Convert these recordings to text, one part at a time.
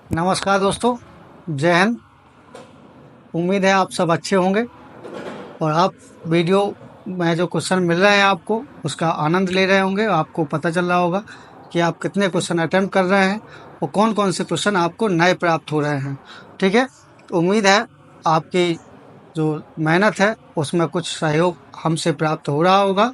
नमस्कार दोस्तों, जय हिंद। उम्मीद है आप सब अच्छे होंगे और आप वीडियो में जो क्वेश्चन मिल रहे हैं आपको उसका आनंद ले रहे होंगे। आपको पता चल रहा होगा कि आप कितने क्वेश्चन अटेम्प्ट कर रहे हैं और कौन कौन से क्वेश्चन आपको नए प्राप्त हो रहे हैं। ठीक है, तो उम्मीद है आपकी जो मेहनत है उसमें कुछ सहयोग हमसे प्राप्त हो रहा होगा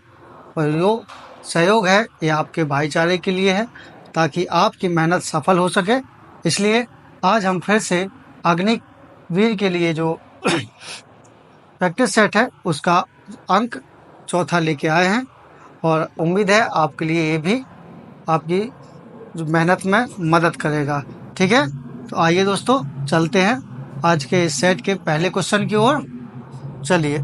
और जो सहयोग है ये आपके भाईचारे के लिए है, ताकि आपकी मेहनत सफल हो सके। इसलिए आज हम फिर से अग्निवीर के लिए जो प्रैक्टिस सेट है उसका अंक चौथा लेके आए हैं और उम्मीद है आपके लिए ये भी आपकी जो मेहनत में मदद करेगा। ठीक है, तो आइए दोस्तों चलते हैं आज के इस सेट के पहले क्वेश्चन की ओर। चलिए,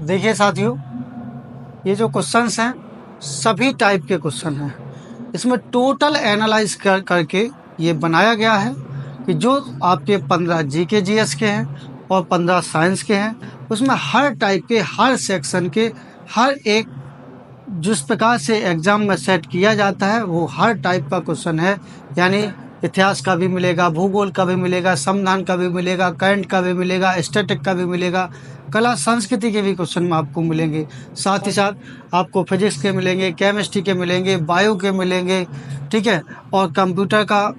देखिए साथियों, ये जो क्वेश्चंस हैं सभी टाइप के क्वेश्चन हैं। इसमें टोटल एनालाइज करके ये बनाया गया है कि जो आपके 15 जीके जीएस के हैं और 15 साइंस के हैं, उसमें हर टाइप के, हर सेक्शन के, हर एक जिस प्रकार से एग्जाम में सेट किया जाता है वो हर टाइप का क्वेश्चन है। यानी इतिहास का भी मिलेगा, भूगोल का भी मिलेगा, संविधान का भी मिलेगा, करंट का भी मिलेगा, स्टैटिक का भी मिलेगा, कला संस्कृति के भी क्वेश्चन में आपको मिलेंगे। साथ ही साथ आपको फिजिक्स के मिलेंगे, केमिस्ट्री के मिलेंगे, बायो के मिलेंगे। ठीक है, और कंप्यूटर का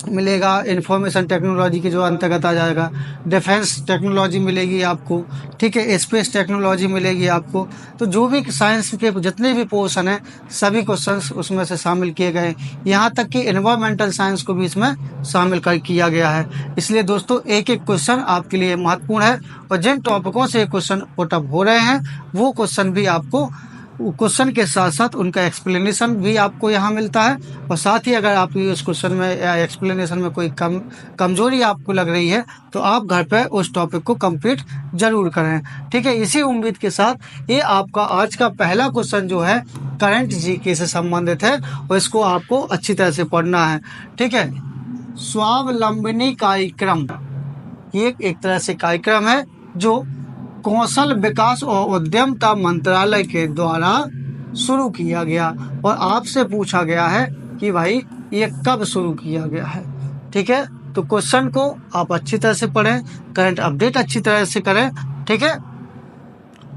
मिलेगा, इंफॉर्मेशन टेक्नोलॉजी के जो अंतर्गत आ जाएगा, डिफेंस टेक्नोलॉजी मिलेगी आपको। ठीक है, स्पेस टेक्नोलॉजी मिलेगी आपको। तो जो भी साइंस के जितने भी पोर्शन हैं सभी क्वेश्चंस उसमें से शामिल किए गए, यहाँ तक कि एनवायरमेंटल साइंस को भी इसमें शामिल कर किया गया है। इसलिए दोस्तों एक एक क्वेश्चन आपके लिए महत्वपूर्ण है और जिन टॉपिकों से क्वेश्चन पुटअप हो रहे हैं वो क्वेश्चन भी आपको क्वेश्चन के साथ साथ उनका एक्सप्लेनेशन भी आपको यहाँ मिलता है। और साथ ही अगर आप उस क्वेश्चन में या एक्सप्लेनेशन में कोई कमजोरी आपको लग रही है तो आप घर पर उस टॉपिक को कंप्लीट जरूर करें। ठीक है, इसी उम्मीद के साथ ये आपका आज का पहला क्वेश्चन जो है करंट जीके से संबंधित है और इसको आपको अच्छी तरह से पढ़ना है। ठीक है, स्वावलंबनी कार्यक्रम ये एक तरह से कार्यक्रम है जो कौशल विकास और उद्यमता मंत्रालय के द्वारा शुरू किया गया और आपसे पूछा गया है कि भाई ये कब शुरू किया गया है। ठीक है, तो क्वेश्चन को आप अच्छी तरह से पढ़ें, करंट अपडेट अच्छी तरह से करें। ठीक है,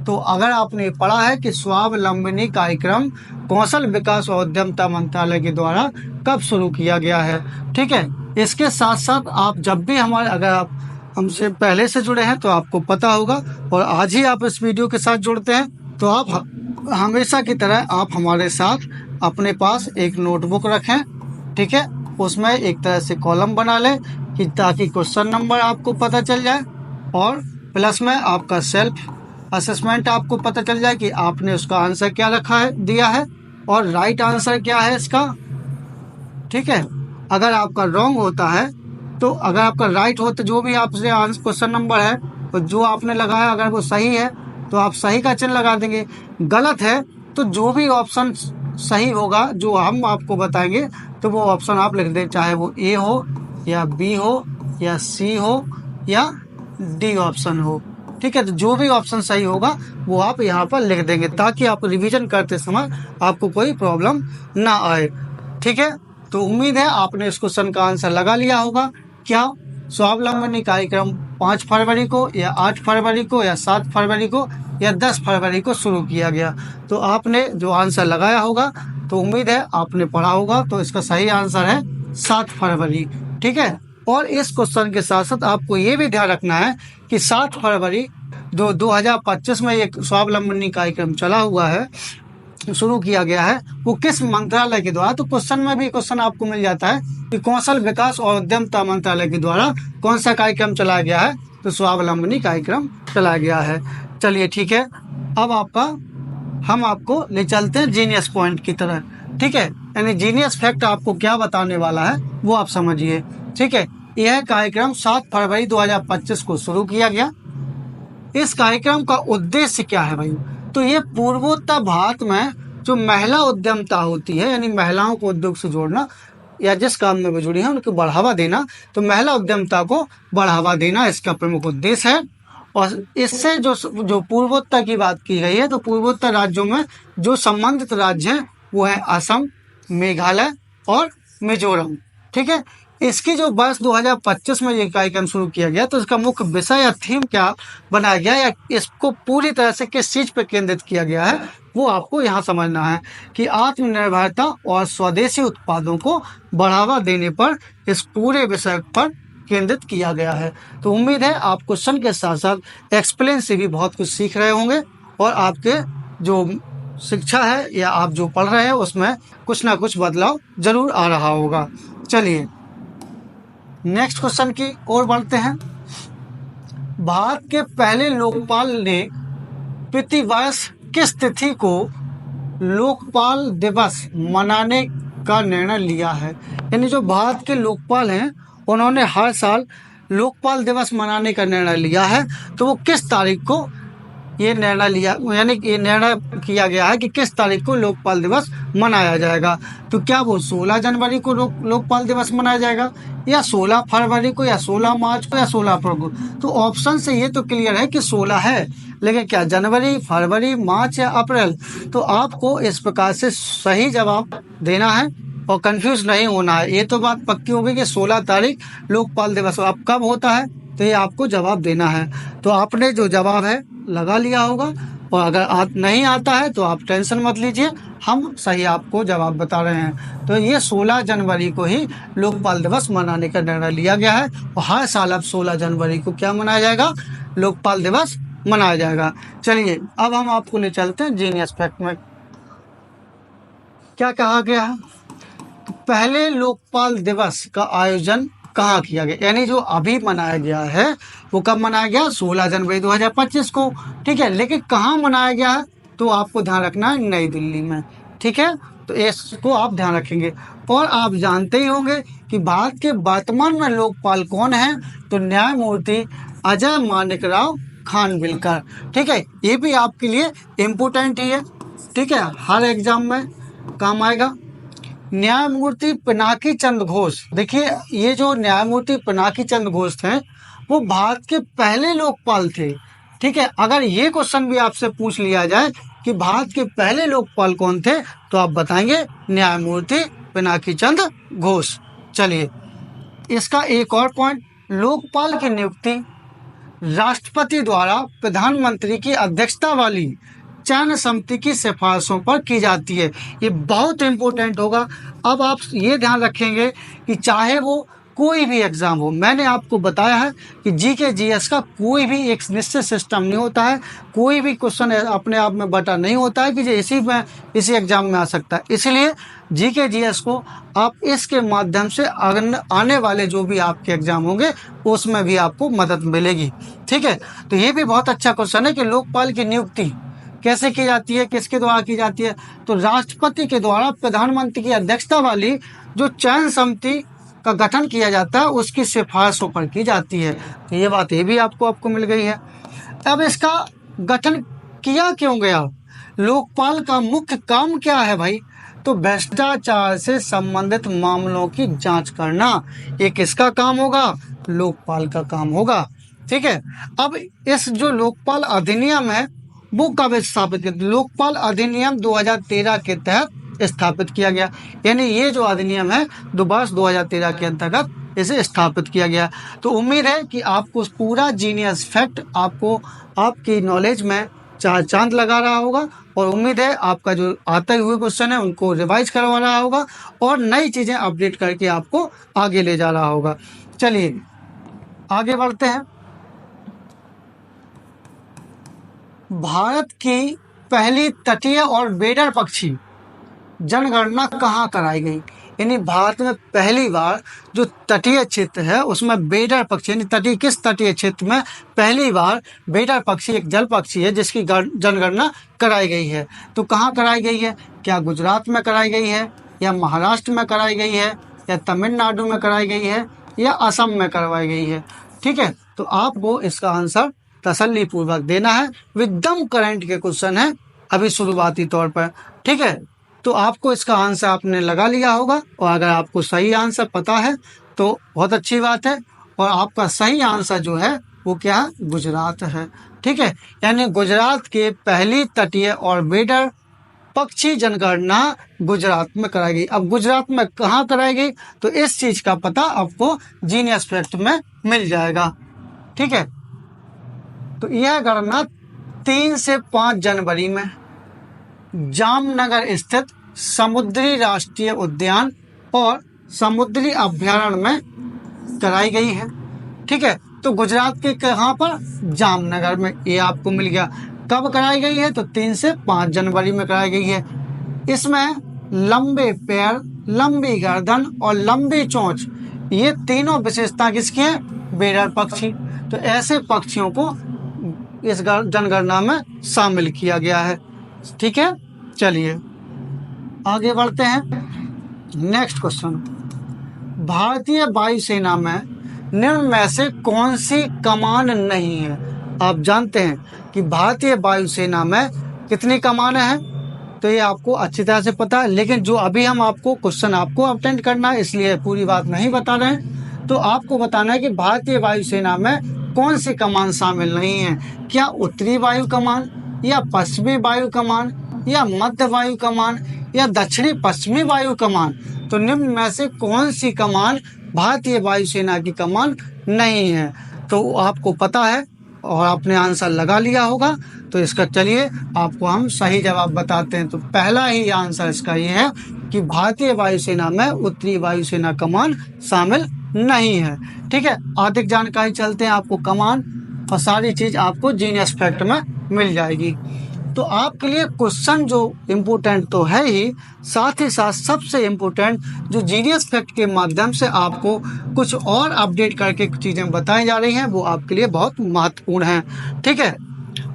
तो अगर आपने पढ़ा है कि स्वावलंबनी कार्यक्रम कौशल विकास और उद्यमता मंत्रालय के द्वारा कब शुरू किया गया है। ठीक है, इसके साथ साथ आप जब भी अगर आप हमसे पहले से जुड़े हैं तो आपको पता होगा और आज ही आप इस वीडियो के साथ जुड़ते हैं तो आप हमेशा की तरह आप हमारे साथ अपने पास एक नोटबुक रखें। ठीक है, उसमें एक तरह से कॉलम बना लें कि ताकि क्वेश्चन नंबर आपको पता चल जाए और प्लस में आपका सेल्फ असेसमेंट आपको पता चल जाए कि आपने उसका आंसर क्या रखा है, दिया है और राइट आंसर क्या है इसका। ठीक है, अगर आपका रॉन्ग होता है तो अगर आपका राइट हो तो जो भी आपसे क्वेश्चन नंबर है तो जो आपने लगाया अगर वो सही है तो आप सही का चिन्ह लगा देंगे। गलत है तो जो भी ऑप्शन सही होगा जो हम आपको बताएंगे तो वो ऑप्शन आप लिख दें, चाहे वो ए हो या बी हो या सी हो या डी ऑप्शन हो। ठीक है, तो जो भी ऑप्शन सही होगा वो आप यहाँ पर लिख देंगे ताकि आप रिवीजन करते समय आपको कोई प्रॉब्लम ना आए। ठीक है, तो उम्मीद है आपने इस क्वेश्चन का आंसर लगा लिया होगा। क्या स्वावलंबनी कार्यक्रम 5 फरवरी को या 8 फरवरी को या 7 फरवरी को या 10 फरवरी को शुरू किया गया? तो आपने जो आंसर लगाया होगा तो उम्मीद है आपने पढ़ा होगा, तो इसका सही आंसर है 7 फरवरी। ठीक है, और इस क्वेश्चन के साथ साथ आपको ये भी ध्यान रखना है कि 7 फरवरी 2025 में एक स्वावलंबनी कार्यक्रम चला हुआ है, शुरू किया गया है, वो किस मंत्रालय के द्वारा। तो क्वेश्चन में भी क्वेश्चन आपको मिल जाता है कि कौशल विकास और उद्यमता मंत्रालय के द्वारा कौन सा कार्यक्रम चलाया गया है, तो स्वावलंबनी कार्यक्रम चलाया गया है। चलिए ठीक है, अब हम आपको ले चलते हैं जीनियस पॉइंट की तरह। ठीक है, यानी जीनियस फैक्ट आपको क्या बताने वाला है वो आप समझिए। ठीक है, यह कार्यक्रम 7 फरवरी 2025 को शुरू किया गया। इस कार्यक्रम का उद्देश्य क्या है भाई? तो ये पूर्वोत्तर भारत में जो महिला उद्यमता होती है, यानी महिलाओं को उद्योग से जोड़ना या जिस काम में वो जुड़ी है उनको बढ़ावा देना, तो महिला उद्यमता को बढ़ावा देना इसका प्रमुख उद्देश्य है। और इससे जो जो पूर्वोत्तर की बात की गई है, तो पूर्वोत्तर राज्यों में जो संबंधित राज्य हैं वो है असम, मेघालय और मिजोरम। ठीक है, इसकी जो वर्ष 2025 में ये कार्यक्रम शुरू किया गया, तो इसका मुख्य विषय या थीम क्या बनाया गया या इसको पूरी तरह से किस चीज पर केंद्रित किया गया है, वो आपको यहाँ समझना है कि आत्मनिर्भरता और स्वदेशी उत्पादों को बढ़ावा देने पर इस पूरे विषय पर केंद्रित किया गया है। तो उम्मीद है आप क्वेश्चन के साथ साथ एक्सप्लेन से भी बहुत कुछ सीख रहे होंगे और आपके जो शिक्षा है या आप जो पढ़ रहे हैं उसमें कुछ ना कुछ बदलाव जरूर आ रहा होगा। चलिए नेक्स्ट क्वेश्चन की ओर बढ़ते हैं। भारत के पहले लोकपाल ने प्रतिवर्ष किस तिथि को लोकपाल दिवस मनाने का निर्णय लिया है? यानी जो भारत के लोकपाल हैं उन्होंने हर साल लोकपाल दिवस मनाने का निर्णय लिया है, तो वो किस तारीख को ये निर्णय लिया, यानी ये निर्णय किया गया है कि किस तारीख को लोकपाल दिवस मनाया जाएगा? तो क्या वो 16 जनवरी को लोकपाल दिवस मनाया जाएगा, या 16 फरवरी को, या 16 मार्च को, या 16 अप्रैल को? तो ऑप्शन से ये तो क्लियर है कि 16 है, लेकिन क्या जनवरी, फरवरी, मार्च या अप्रैल? तो आपको इस प्रकार से सही जवाब देना है और कंफ्यूज नहीं होना है। ये तो बात पक्की होगी कि 16 तारीख लोकपाल दिवस अब कब होता है, तो ये आपको जवाब देना है। तो आपने जो जवाब है लगा लिया होगा, और अगर नहीं आता है तो आप टेंशन मत लीजिए, हम सही आपको जवाब बता रहे हैं। तो ये 16 जनवरी को ही लोकपाल दिवस मनाने का निर्णय लिया गया है, और हर साल अब 16 जनवरी को क्या मनाया जाएगा? लोकपाल दिवस मनाया जाएगा। चलिए अब हम आपको ले चलते हैं जीनियस फैक्ट में। क्या कहा गया है? तो पहले लोकपाल दिवस का आयोजन कहाँ किया गया, यानी जो अभी मनाया गया है वो कब मनाया गया? 16 जनवरी 2025 को। ठीक है, लेकिन कहाँ मनाया गया है तो आपको ध्यान रखना है, नई दिल्ली में। ठीक है, तो इसको आप ध्यान रखेंगे। और आप जानते ही होंगे कि भारत के वर्तमान में लोकपाल कौन है, तो न्यायमूर्ति अजय माणिकराव खानविलकर। ठीक है, ये भी आपके लिए इम्पोर्टेंट ही है। ठीक है, हर एग्जाम में काम आएगा। न्यायमूर्ति पिनाकी चंद्र घोष, देखिए ये जो न्यायमूर्ति पिनाकी चंद्र घोष थे वो भारत के पहले लोकपाल थे। ठीक है, अगर ये क्वेश्चन भी आपसे पूछ लिया जाए कि भारत के पहले लोकपाल कौन थे, तो आप बताएंगे न्यायमूर्ति पिनाकी चंद्र घोष। चलिए इसका एक और पॉइंट, लोकपाल की नियुक्ति राष्ट्रपति द्वारा प्रधानमंत्री की अध्यक्षता वाली चयन समिति की सिफारिशों पर की जाती है। ये बहुत इंपॉर्टेंट होगा। अब आप ये ध्यान रखेंगे कि चाहे वो कोई भी एग्जाम हो, मैंने आपको बताया है कि जीके जीएस का कोई भी एक निश्चित सिस्टम नहीं होता है, कोई भी क्वेश्चन अपने आप में बटा नहीं होता है कि जो इसी एग्जाम में आ सकता है। इसलिए जीके जीएस को आप इसके माध्यम से आने वाले जो भी आपके एग्जाम होंगे उसमें भी आपको मदद मिलेगी। ठीक है, तो ये भी बहुत अच्छा क्वेश्चन है कि लोकपाल की नियुक्ति कैसे की जाती है, किसके द्वारा की जाती है? तो राष्ट्रपति के द्वारा प्रधानमंत्री की अध्यक्षता वाली जो चयन समिति का गठन किया जाता है उसकी सिफारिशों पर की जाती है। तो ये बात ये भी आपको मिल गई है। अब इसका गठन किया क्यों गया? लोकपाल का मुख्य काम क्या है भाई? तो भ्रष्टाचार से संबंधित मामलों की जांच करना, ये किसका काम होगा? लोकपाल का काम होगा। ठीक है, अब इस जो लोकपाल अधिनियम है वो कब स्थापित किया? लोकपाल अधिनियम 2013 के तहत स्थापित किया गया, यानी ये जो अधिनियम है वर्ष 2013 के अंतर्गत इसे स्थापित किया गया। तो उम्मीद है कि आपको पूरा जीनियस फैक्ट आपको आपकी नॉलेज में चार चांद लगा रहा होगा, और उम्मीद है आपका जो आते हुए क्वेश्चन है उनको रिवाइज करवा रहा होगा और नई चीज़ें अपडेट करके आपको आगे ले जा रहा होगा। चलिए आगे बढ़ते हैं। भारत की पहली तटीय और बेडर पक्षी जनगणना कहाँ कराई गई? यानी भारत में पहली बार जो तटीय क्षेत्र है उसमें बेडर पक्षी, यानी किस तटीय क्षेत्र में पहली बार बेडर पक्षी, एक जल पक्षी है जिसकी जनगणना कराई गई है। तो कहाँ कराई गई है? क्या गुजरात में कराई गई है, या महाराष्ट्र में कराई गई है, या तमिलनाडु में कराई गई है, या असम में करवाई गई है? ठीक है, तो आपको इसका आंसर तसल्ली पूर्वक देना है। एकदम करंट के क्वेश्चन है अभी शुरुआती तौर पर। ठीक है, तो आपको इसका आंसर आपने लगा लिया होगा, और अगर आपको सही आंसर पता है तो बहुत अच्छी बात है, और आपका सही आंसर जो है वो क्या है, गुजरात है। ठीक है, यानी गुजरात के पहली तटीय और बेडर पक्षी जनगणना गुजरात में कराई गई। अब गुजरात में कहाँ कराई गई, तो इस चीज का पता आपको जीनियस फैक्ट में मिल जाएगा। ठीक है, तो यह गणना 3 से 5 जनवरी में जामनगर स्थित समुद्री राष्ट्रीय उद्यान और समुद्री अभ्यारण्य में कराई गई है। ठीक है, तो गुजरात के कहाँ पर, जामनगर में, ये आपको मिल गया। कब कराई गई है, तो 3 से 5 जनवरी में कराई गई है। इसमें लंबे पैर, लंबी गर्दन और लंबी चोंच, ये तीनों विशेषता किसकी हैं, बेडर पक्षी। तो ऐसे पक्षियों को इस जनगणना में शामिल किया गया है। ठीक है, चलिए आगे बढ़ते हैं। नेक्स्ट क्वेश्चन, भारतीय वायुसेना में निम्न में से कौन सी कमान नहीं है। आप जानते हैं कि भारतीय वायुसेना में कितनी कमानें हैं, तो ये आपको अच्छी तरह से पता है, लेकिन जो अभी हम आपको क्वेश्चन आपको अटेंड करना है, इसलिए पूरी बात नहीं बता रहे हैं। तो आपको बताना है कि भारतीय वायुसेना में कौन सी कमान शामिल नहीं है। क्या उत्तरी वायु कमान, या पश्चिमी वायु कमान, या मध्य वायु कमान, या दक्षिणी पश्चिमी वायु कमान। तो निम्न में से कौन सी कमान भारतीय वायुसेना की कमान नहीं है। तो आपको पता है और आपने आंसर लगा लिया होगा। तो इसका चलिए आपको हम सही जवाब बताते हैं। तो पहला ही आंसर इसका ये है कि भारतीय वायुसेना में उत्तरी वायुसेना कमान शामिल नहीं है। ठीक है, अधिक जानकारी चलते हैं, आपको कमान और सारी चीज आपको जीनियस फैक्ट में मिल जाएगी। तो आपके लिए क्वेश्चन जो इम्पोर्टेंट तो है ही, साथ ही साथ सबसे इम्पोर्टेंट जो जीनियस फैक्ट के माध्यम से आपको कुछ और अपडेट करके चीजें बताई जा रही हैं, वो आपके लिए बहुत महत्वपूर्ण है। ठीक है,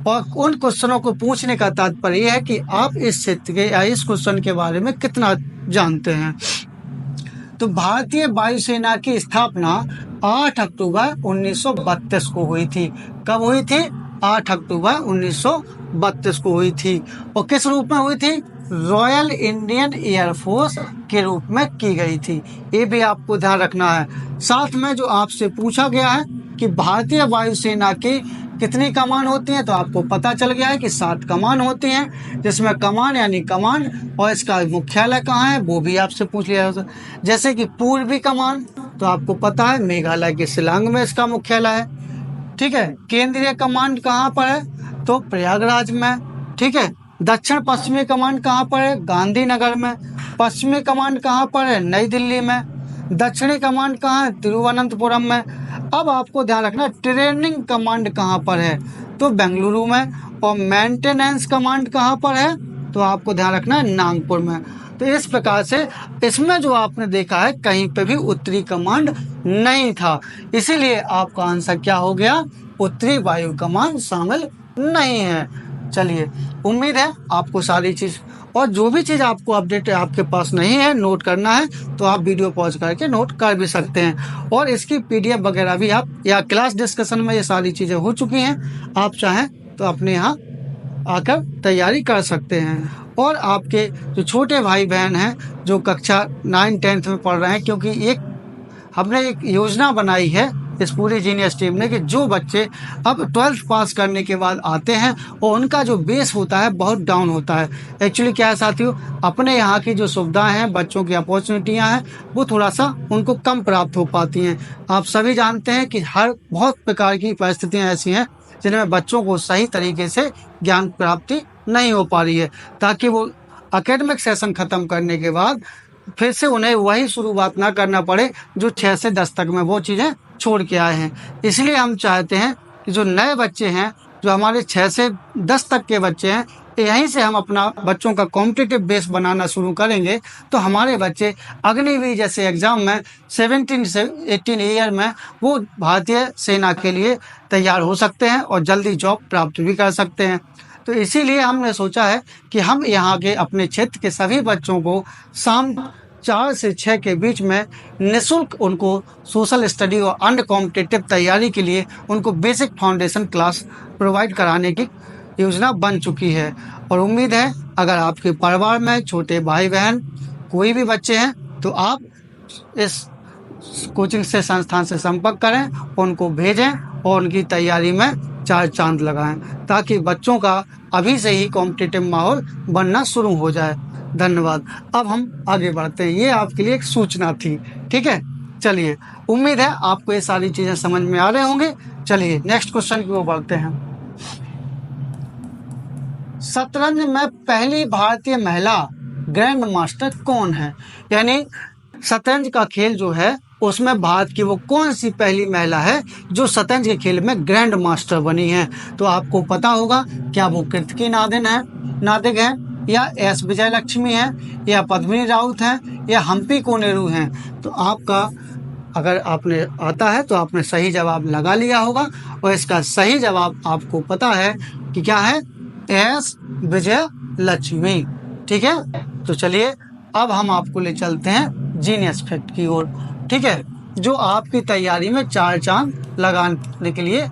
और उन क्वेश्चनों को पूछने का तात्पर्य यह है कि आप इस क्षेत्र के या इस क्वेश्चन के बारे में कितना जानते हैं। तो भारतीय वायुसेना की स्थापना 8 अक्टूबर 1932 को हुई थी। कब हुई थी, 8 अक्टूबर 1932 को हुई थी। और किस रूप में हुई थी, रॉयल इंडियन एयरफोर्स के रूप में की गई थी। ये भी आपको ध्यान रखना है। साथ में जो आपसे पूछा गया है कि भारतीय वायुसेना की कितनी कमान होती हैं, तो आपको पता चल गया है कि 7 कमान होती हैं, जिसमें कमान यानी कमान और इसका मुख्यालय कहाँ है वो भी आपसे पूछ लिया जाता है। जैसे कि पूर्वी कमान, तो आपको पता है मेघालय के शिलांग में इसका मुख्यालय है। ठीक है, केंद्रीय कमांड कहाँ पर है, तो प्रयागराज में। ठीक है, दक्षिण पश्चिमी कमांड कहाँ पर है, गांधीनगर में। पश्चिमी कमांड कहाँ पर है, नई दिल्ली में। दक्षिणी कमांड कहाँ है, तिरुवनंतपुरम में। अब आपको ध्यान रखना ट्रेनिंग कमांड कहाँ पर है, तो बेंगलुरु में। और मेंटेनेंस कमांड कहाँ पर है, तो आपको ध्यान रखना है नागपुर में। तो इस प्रकार से इसमें जो आपने देखा है कहीं पे भी उत्तरी कमांड नहीं था, इसीलिए आपका आंसर क्या हो गया, उत्तरी वायु कमांड शामिल नहीं है। चलिए, उम्मीद है आपको सारी चीज और जो भी चीज आपको अपडेट आपके पास नहीं है, नोट करना है तो आप वीडियो पॉज करके नोट कर भी सकते हैं। और इसकी पीडीएफ वगैरह भी आप या क्लास डिस्कशन में ये सारी चीजें हो चुकी हैं, आप चाहें तो अपने यहाँ आकर तैयारी कर सकते हैं। और आपके जो छोटे भाई बहन हैं जो कक्षा 9-10 में पढ़ रहे हैं, क्योंकि हमने एक योजना बनाई है इस पूरी जीनियस टीम ने कि जो बच्चे अब 12th पास करने के बाद आते हैं और उनका जो बेस होता है बहुत डाउन होता है। एक्चुअली क्या है साथियों, अपने यहाँ की जो सुविधाएं हैं, बच्चों की अपॉर्चुनिटियाँ हैं, वो थोड़ा सा उनको कम प्राप्त हो पाती हैं। आप सभी जानते हैं कि बहुत प्रकार की परिस्थितियाँ ऐसी हैं जिनमें बच्चों को सही तरीके से ज्ञान प्राप्ति नहीं हो पा रही है, ताकि वो एकेडमिक सेशन खत्म करने के बाद फिर से उन्हें वही शुरुआत ना करना पड़े जो 6 से 10 तक में वो चीज़ें छोड़ के आए हैं। इसलिए हम चाहते हैं कि जो नए बच्चे हैं, जो हमारे 6 से 10 तक के बच्चे हैं, यहीं से हम अपना बच्चों का कॉम्पिटिटिव बेस बनाना शुरू करेंगे, तो हमारे बच्चे अग्निवीर जैसे एग्जाम में 17 से 18 ईयर में वो भारतीय सेना के लिए तैयार हो सकते हैं और जल्दी जॉब प्राप्त भी कर सकते हैं। तो इसीलिए हमने सोचा है कि हम यहाँ के अपने क्षेत्र के सभी बच्चों को शाम 4 से 6 के बीच में निःशुल्क उनको सोशल स्टडी और अन्य कॉम्पिटिटिव तैयारी के लिए उनको बेसिक फाउंडेशन क्लास प्रोवाइड कराने की योजना बन चुकी है। और उम्मीद है अगर आपके परिवार में छोटे भाई बहन कोई भी बच्चे हैं, तो आप इस कोचिंग से संस्थान से संपर्क करें, उनको भेजें और उनकी तैयारी में 4 चांद लगाएं, ताकि बच्चों का अभी से ही कॉम्पिटिटिव माहौल बनना शुरू हो जाए। धन्यवाद। अब हम आगे बढ़ते हैं, ये आपके लिए एक सूचना थी। ठीक है, चलिए, उम्मीद है आपको ये सारी चीजें समझ में आ रहे होंगे। चलिए नेक्स्ट क्वेश्चन की ओर बढ़ते हैं। शतरंज में पहली भारतीय महिला ग्रैंड मास्टर कौन है? यानी शतरंज का खेल जो है उसमें भारत की वो कौन सी पहली महिला है जो शतरंज के खेल में ग्रैंड मास्टर बनी है? तो आपको पता होगा, क्या वो कृतिकी नादिग है, या एस विजयलक्ष्मी है, या पद्मिनी राउत है, या हम्पी कोनेरू हैं? तो आपका, अगर आपने आता है तो आपने सही जवाब लगा लिया होगा, और इसका सही जवाब आपको पता है कि क्या है, एस विजयलक्ष्मी। ठीक है, तो चलिए अब हम आपको ले चलते हैं जीनियस फैक्ट की ओर। ठीक है, जो आपकी तैयारी में 4 चांद लगाने के लिए।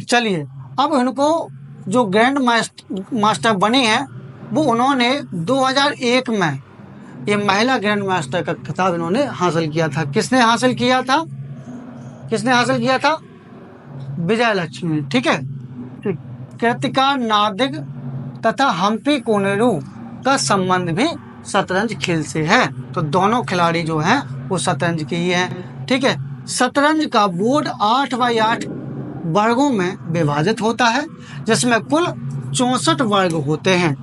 चलिए, अब इनको जो ग्रैंड मास्टर बनी है वो उन्होंने 2001 में ये महिला ग्रैंड मास्टर का खिताब इन्होंने हासिल किया था। किसने हासिल किया था? विजयलक्ष्मी। ठीक है, कृतिका नादिग तथा हम्पी कोनेरू का संबंध भी शतरंज खेल से है। तो दोनों खिलाड़ी जो हैं वो शतरंज के ही हैं। ठीक है, शतरंज का बोर्ड 8x8 वर्गों में विभाजित होता है, जिसमें कुल 64 वर्ग होते हैं,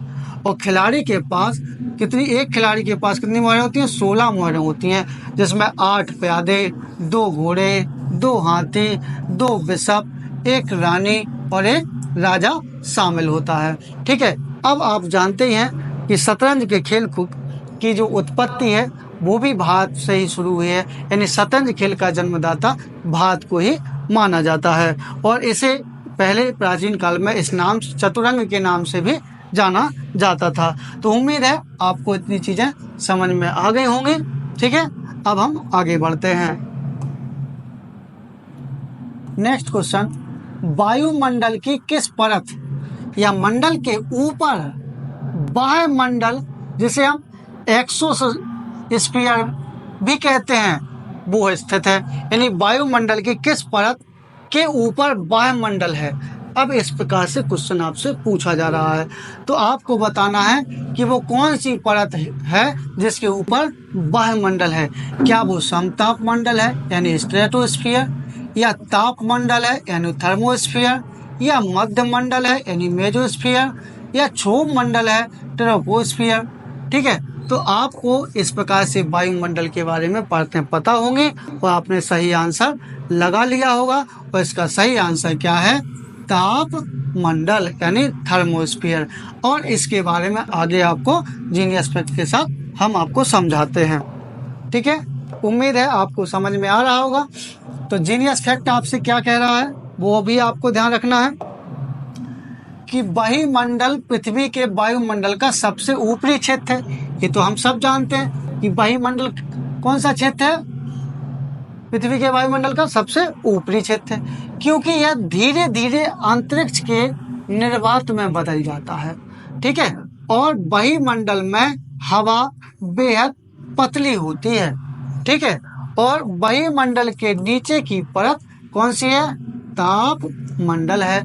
और खिलाड़ी के पास एक खिलाड़ी के पास कितनी मोहरें होती हैं? 16 मोहरें होती हैं, जिसमें 8 प्यादे, 2 घोड़े, 2 हाथी, 2 बिशप, 1 रानी और 1 राजा शामिल होता है। ठीक है, अब आप जानते हैं कि शतरंज के खेल की जो उत्पत्ति है वो भी भारत से ही शुरू हुई है, यानी शतरंज खेल का जन्मदाता भारत को ही माना जाता है, और इसे पहले प्राचीन काल में इस नाम चतुरंग के नाम से भी जाना जाता था। तो उम्मीद है आपको इतनी चीजें समझ में आ गई होंगी। ठीक है, अब हम आगे बढ़ते हैं। नेक्स्ट क्वेश्चन, वायुमंडल की किस परत या मंडल के ऊपर बाह्य मंडल, जिसे हम एक्सोस्फीयर भी कहते हैं, वो स्थित है? यानी वायुमंडल की किस परत के ऊपर बाह्य मंडल है? अब इस प्रकार से क्वेश्चन आपसे पूछा जा रहा है, तो आपको बताना है कि वो कौन सी परत है जिसके ऊपर बाह्य मंडल है। क्या वो समताप मंडल है यानी स्ट्रेटोस्फीयर, या ताप मंडल है यानी थर्मोस्फीयर, या मध्य मंडल है यानी मेजोस्फीयर, या क्षोभ मंडल है ट्रोपोस्फीयर? ठीक है, तो आपको इस प्रकार से वायुमंडल के बारे में पता होंगे, और आपने सही आंसर लगा लिया होगा, और इसका सही आंसर क्या है? ताप मंडल यानी थर्मोस्फीयर। और इसके बारे में आगे आपको जीनियस फैक्ट के साथ हम आपको समझाते हैं। ठीक है, उम्मीद है आपको समझ में आ रहा होगा। तो जीनियस फैक्ट आपसे क्या कह रहा है वो भी आपको ध्यान रखना है कि वायुमंडल पृथ्वी के वायुमंडल का सबसे ऊपरी क्षेत्र है। ये तो हम सब जानते हैं कि वायुमंडल कौन सा क्षेत्र है? पृथ्वी के वायुमंडल का सबसे ऊपरी क्षेत्र है, क्योंकि यह धीरे धीरे अंतरिक्ष के निर्वात में बदल जाता है। ठीक है, और वायुमंडल में हवा बेहद पतली होती है। ठीक है, और वायुमंडल के नीचे की परत कौन सी है? ताप मंडल है।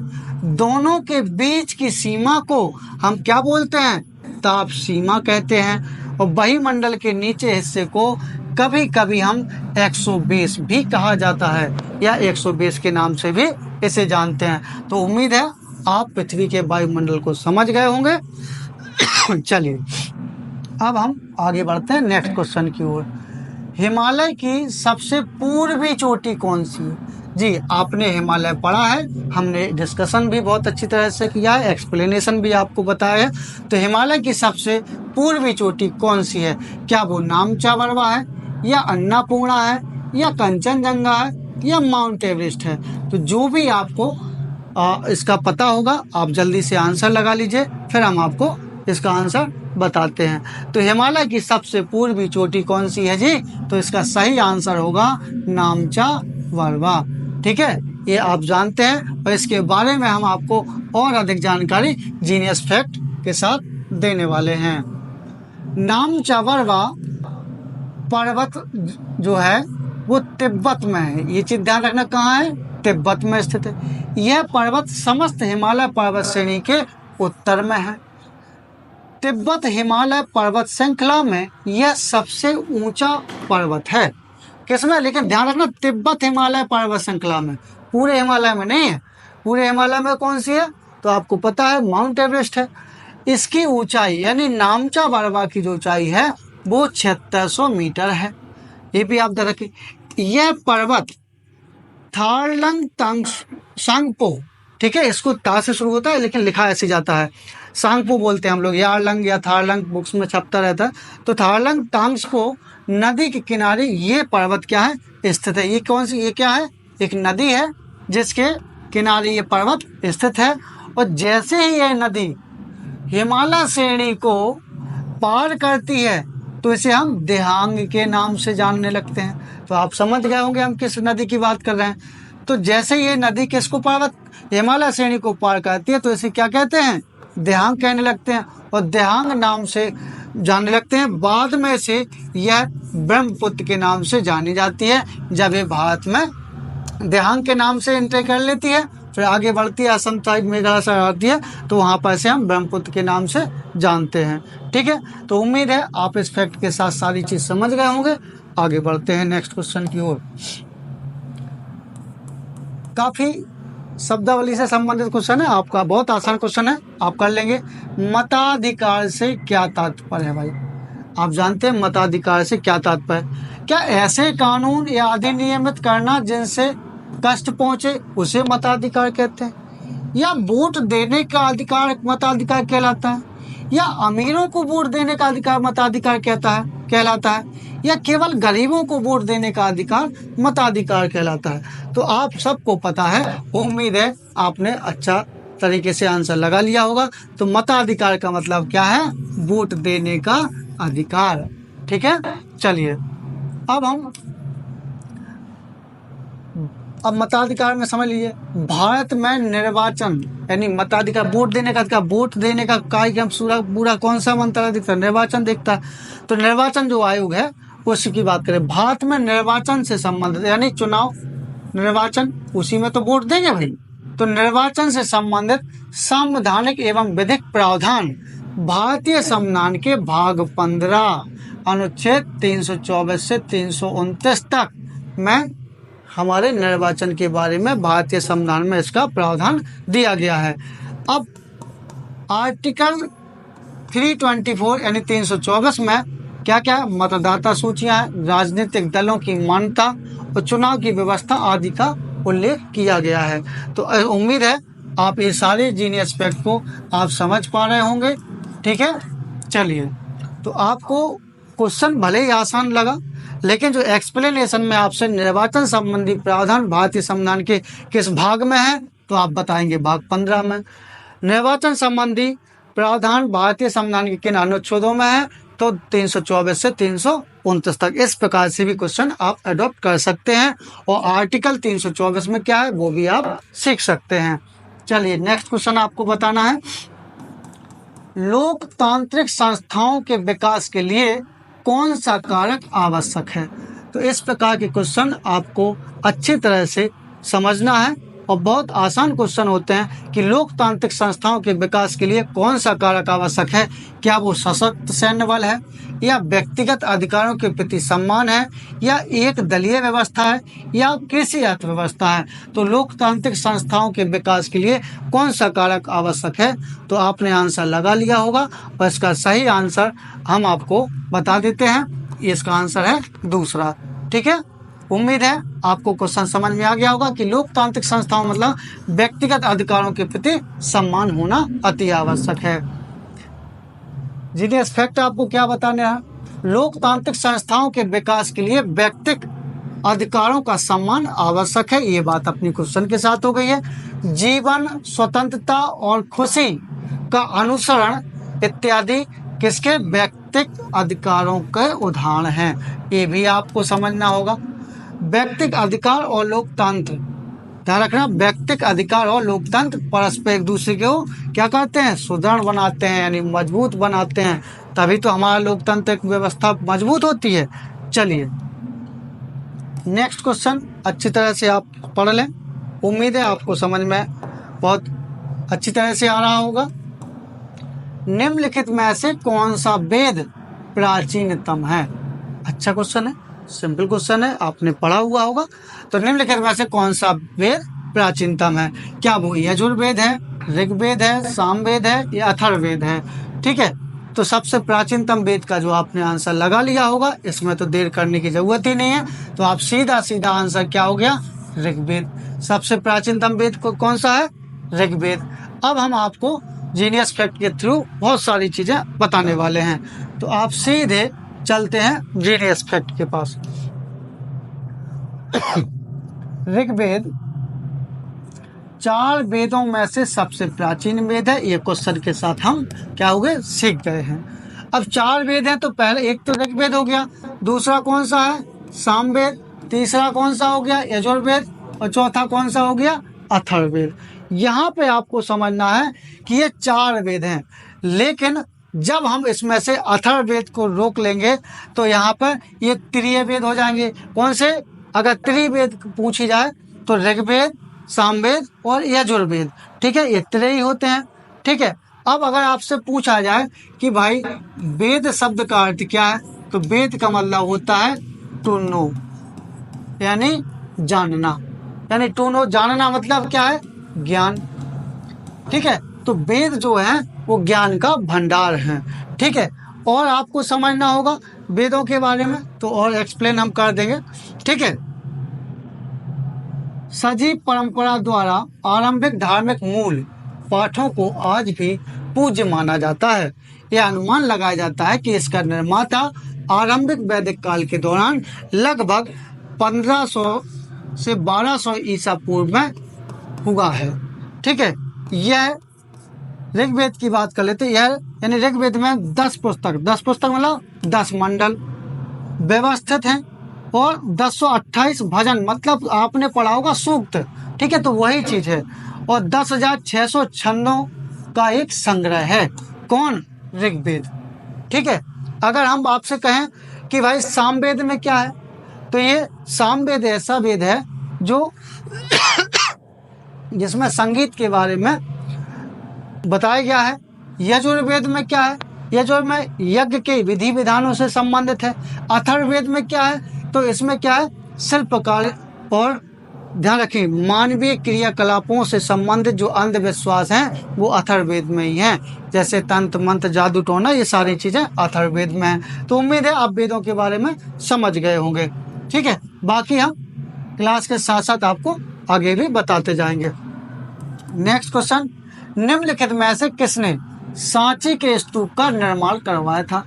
दोनों के बीच की सीमा को हम क्या बोलते हैं? ताप सीमा कहते हैं। और वायुमंडल के नीचे हिस्से को कभी कभी हम 120 भी कहा जाता है, या 120 के नाम से भी इसे जानते हैं। तो उम्मीद है आप पृथ्वी के वायुमंडल को समझ गए होंगे। चलिए अब हम आगे बढ़ते हैं नेक्स्ट क्वेश्चन की ओर। हिमालय की सबसे पूर्वी चोटी कौन सी है? जी, आपने हिमालय पढ़ा है, हमने डिस्कशन भी बहुत अच्छी तरह से किया है, एक्सप्लेनेशन भी आपको बताया है। तो हिमालय की सबसे पूर्वी चोटी कौन सी है? क्या वो नामचावरवा है, या अन्नापूर्णा है, या कंचनजंगा है, या माउंट एवरेस्ट है? तो जो भी आपको इसका पता होगा आप जल्दी से आंसर लगा लीजिए, फिर हम आपको इसका आंसर बताते हैं। तो हिमालय की सबसे पूर्वी चोटी कौन सी है जी? तो इसका सही आंसर होगा नामचावरवा। ठीक है, ये आप जानते हैं, और इसके बारे में हम आपको और अधिक जानकारी जीनियस फैक्ट के साथ देने वाले हैं। नामचावरवा पर्वत जो है वो तिब्बत में है। ये चीज ध्यान रखना, कहाँ है? तिब्बत में स्थित है। यह पर्वत समस्त हिमालय पर्वत श्रेणी के उत्तर में है। तिब्बत हिमालय पर्वत श्रृंखला में यह सबसे ऊंचा पर्वत है। किसमें? लेकिन ध्यान रखना, तिब्बत हिमालय पर्वत श्रृंखला में, पूरे हिमालय में नहीं है। पूरे हिमालय में कौन सी है? तो आपको पता है, माउंट एवरेस्ट है। इसकी ऊंचाई यानी नामचा बरवा की जो ऊंचाई है वो 7600 मीटर है। ये भी आप ध्यान रखें। यह पर्वत थारलंग सांगपो, ठीक है, इसको ता से शुरू होता है लेकिन लिखा ऐसे जाता है, सांगपो बोलते हैं हम लोग, यारलंग या थारलंग बुक्स में छपता रहता है। तो थारलंग तांगस्पो नदी के किनारे ये पर्वत क्या है? स्थित है। ये कौन सी, ये क्या है? एक नदी है जिसके किनारे ये पर्वत स्थित है। और जैसे ही यह नदी हिमालय श्रेणी को पार करती है तो इसे हम देहांग के नाम से जानने लगते हैं। तो आप समझ गए होंगे हम किस नदी की बात कर रहे हैं। तो जैसे ये नदी किसको पर्वत हिमालय श्रेणी को पार करती है तो इसे क्या कहते हैं? देहांग कहने लगते हैं और देहांग नाम से जानने लगते हैं। बाद में से यह ब्रह्मपुत्र के नाम से जानी जाती है। जब ये भारत में देहांग के नाम से एंट्री कर लेती है, फिर आगे बढ़ती है, असम साइड मेघालय साइड आती है, तो वहाँ पर से हम ब्रह्मपुत्र के नाम से जानते हैं। ठीक है, तो उम्मीद है आप इस फैक्ट के साथ सारी चीज समझ गए होंगे। आगे बढ़ते हैं नेक्स्ट क्वेश्चन की ओर। काफी शब्दावली से संबंधित क्वेश्चन है आपका, बहुत आसान क्वेश्चन है, आप कर लेंगे। मताधिकार से क्या तात्पर्य है भाई? आप जानते हैं मताधिकार से क्या तात्पर्य? क्या ऐसे कानून या अधिनियमित करना जिनसे कष्ट पहुंचे उसे मताधिकार कहते हैं? या वोट देने का अधिकार मताधिकार कहलाता है? या अमीरों को वोट देने का अधिकार मताधिकार कहलाता है? या केवल गरीबों को वोट देने का अधिकार मताधिकार कहलाता है? तो आप सबको पता है, उम्मीद है आपने अच्छा तरीके से आंसर लगा लिया होगा। तो मताधिकार का मतलब क्या है? वोट देने का अधिकार। ठीक है, चलिए अब मताधिकार में समझ लीजिए। भारत में निर्वाचन यानी मताधिकार, वोट देने का अधिकार, वोट देने का कार्यक्रम पूरा कौन सा मंत्रालय देखता है? निर्वाचन देखता है। तो निर्वाचन जो आयोग है उसकी बात करें, भारत में निर्वाचन से संबंधित यानी चुनाव, निर्वाचन, उसी में तो वोट देंगे भाई। तो निर्वाचन से संबंधित संवैधानिक एवं विधिक प्रावधान भारतीय संविधान के भाग 15 अनुच्छेद 324 से 329 तक में हमारे निर्वाचन के बारे में भारतीय संविधान में इसका प्रावधान दिया गया है। अब आर्टिकल 324 यानी 324 में क्या क्या मतदाता सूचियां, राजनीतिक दलों की मान्यता और चुनाव की व्यवस्था आदि का उल्लेख किया गया है। तो उम्मीद है आप ये सारे जीनियस फैक्ट को आप समझ पा रहे होंगे। ठीक है, चलिए, तो आपको क्वेश्चन भले ही आसान लगा, लेकिन जो एक्सप्लेनेशन में आपसे निर्वाचन संबंधी प्रावधान भारतीय संविधान के किस भाग में है, तो आप बताएंगे भाग 15 में। निर्वाचन संबंधी प्रावधान भारतीय संविधान के किन अनुच्छेदों में है, तो 324 से 329 तक। इस प्रकार से भी क्वेश्चन आप अडॉप्ट कर सकते हैं और आर्टिकल 324 में क्या है वो भी आप सीख सकते हैं। चलिए नेक्स्ट क्वेश्चन आपको बताना है, लोकतांत्रिक संस्थाओं के विकास के लिए कौन सा कारक आवश्यक है? तो इस प्रकार के क्वेश्चन आपको अच्छी तरह से समझना है और बहुत आसान क्वेश्चन होते हैं कि लोकतांत्रिक संस्थाओं के विकास के लिए कौन सा कारक आवश्यक है। क्या वो सशक्त सैन्य बल है, या व्यक्तिगत अधिकारों के प्रति सम्मान है, या एक दलीय व्यवस्था है, या कृषि अर्थव्यवस्था है? तो लोकतांत्रिक संस्थाओं के विकास के लिए कौन सा कारक आवश्यक है? तो आपने आंसर लगा लिया होगा और इसका सही आंसर हम आपको बता देते हैं। इसका आंसर है दूसरा। ठीक है, उम्मीद है आपको क्वेश्चन समझ में आ गया होगा कि लोकतांत्रिक संस्थाओं मतलब व्यक्तिगत अधिकारों के प्रति सम्मान होना अति आवश्यक है। जीनियस फैक्ट आपको क्या बताने हैं, लोकतांत्रिक संस्थाओं के विकास के लिए व्यक्तिगत अधिकारों का सम्मान आवश्यक है। ये बात अपनी क्वेश्चन के साथ हो गई है। जीवन, स्वतंत्रता और खुशी का अनुसरण इत्यादि किसके? व्यक्तिगत अधिकारों के उदाहरण हैं। ये भी आपको समझना होगा। व्यक्तिगत अधिकार और लोकतंत्र, ध्यान रखना, व्यक्तिगत अधिकार और लोकतंत्र परस्पर एक दूसरे को क्या करते हैं? सुदृढ़ बनाते हैं, यानी मजबूत बनाते हैं। तभी तो हमारा लोकतांत्रिक व्यवस्था मजबूत होती है। चलिए नेक्स्ट क्वेश्चन अच्छी तरह से आप पढ़ लें, उम्मीद है आपको समझ में बहुत अच्छी तरह से आ रहा होगा। निम्नलिखित में से कौन सा वेद प्राचीनतम है? अच्छा क्वेश्चन है, सिंपल क्वेश्चन है, आपने पढ़ा हुआ होगा। तो निम्नलिखित में से कौन सा वेद प्राचीनतम है? क्या वो यजुर्वेद है, ऋग्वेद है, सामवेद है या अथर्ववेद है? ठीक है, तो सबसे प्राचीनतम वेद का जो आपने आंसर लगा लिया होगा, इसमें तो देर करने की जरूरत ही नहीं है। तो आप सीधा सीधा आंसर क्या हो गया? ऋग्वेद। सबसे प्राचीनतम वेद कौन सा है? ऋग्वेद। अब हम आपको जीनियस फैक्ट के थ्रू बहुत सारी चीजें बताने वाले हैं, तो आप सीधे चलते हैं जीनियस फैक्ट के पास। ऋग्वेद 4 वेदों में से सबसे प्राचीन वेद है। ये क्वेश्चन के साथ हम क्या हो गए? सीख गए हैं। अब 4 वेद हैं, तो पहले एक तो ऋग्वेद हो गया, दूसरा कौन सा है? सामवेद, तीसरा कौन सा हो गया? यजुर्वेद, और चौथा कौन सा हो गया? अथर्ववेद। यहाँ पे आपको समझना है कि ये 4 वेद हैं, लेकिन जब हम इसमें से अथर्ववेद को रोक लेंगे तो यहाँ पर ये त्रिय वेद हो जाएंगे। कौन से? अगर त्रिवेद पूछी जाए तो ऋग्वेद, सामवेद और यजुर्वेद। ठीक है, ये त्रय होते हैं। ठीक है, अब अगर आपसे पूछा जाए कि भाई वेद शब्द का अर्थ क्या है, तो वेद का मतलब होता है टू नो, यानी जानना। यानी टू नो, जानना मतलब क्या है? ज्ञान। ठीक है, तो वेद जो है वो ज्ञान का भंडार है। ठीक है, और आपको समझना होगा वेदों के बारे में, तो और एक्सप्लेन हम कर देंगे। ठीक है, सजीव परंपरा द्वारा आरंभिक धार्मिक मूल पाठों को आज भी पूज्य माना जाता है। यह अनुमान लगाया जाता है कि इसका निर्माता आरंभिक वैदिक काल के दौरान लगभग 1500 से 1200 ईसा पूर्व में हुआ है। ठीक है, यह ऋग्वेद की बात कर लेते हैं। यह यानी ऋग्वेद में 10 पुस्तक मतलब 10 मंडल व्यवस्थित हैं, और 1028 भजन, मतलब आपने पढ़ा होगा सूक्त। ठीक है, तो वही चीज है, और 10,600 छंदों का एक संग्रह है। कौन? ऋग्वेद। ठीक है, अगर हम आपसे कहें कि भाई सामवेद में क्या है, तो ये सामवेद ऐसा वेद है जो जिसमें संगीत के बारे में बताया गया है। यजुर्वेद में क्या है? यजुर्वेद में यज्ञ के विधि विधानों से संबंधित है। अथर्ववेद में क्या है? तो इसमें क्या है? शिल्पकार, और ध्यान रखिए मानवीय क्रियाकलापों से संबंधित जो अंधविश्वास हैं वो अथर्ववेद में ही हैं, जैसे तंत्र मंत्र जादू टोना, ये सारी चीजें अथर्ववेद में हैं। तो उम्मीद है आप वेदों के बारे में समझ गए होंगे। ठीक है, बाकी हम क्लास के साथ साथ आपको आगे भी बताते जाएंगे। नेक्स्ट क्वेश्चन, निम्नलिखित में से किसने सांची के स्तूप का निर्माण करवाया था?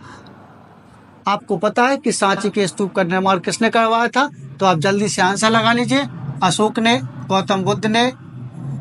आपको पता है कि सांची के स्तूप का निर्माण किसने करवाया था? तो आप जल्दी से आंसर लगा लीजिए। अशोक ने, गौतम बुद्ध ने,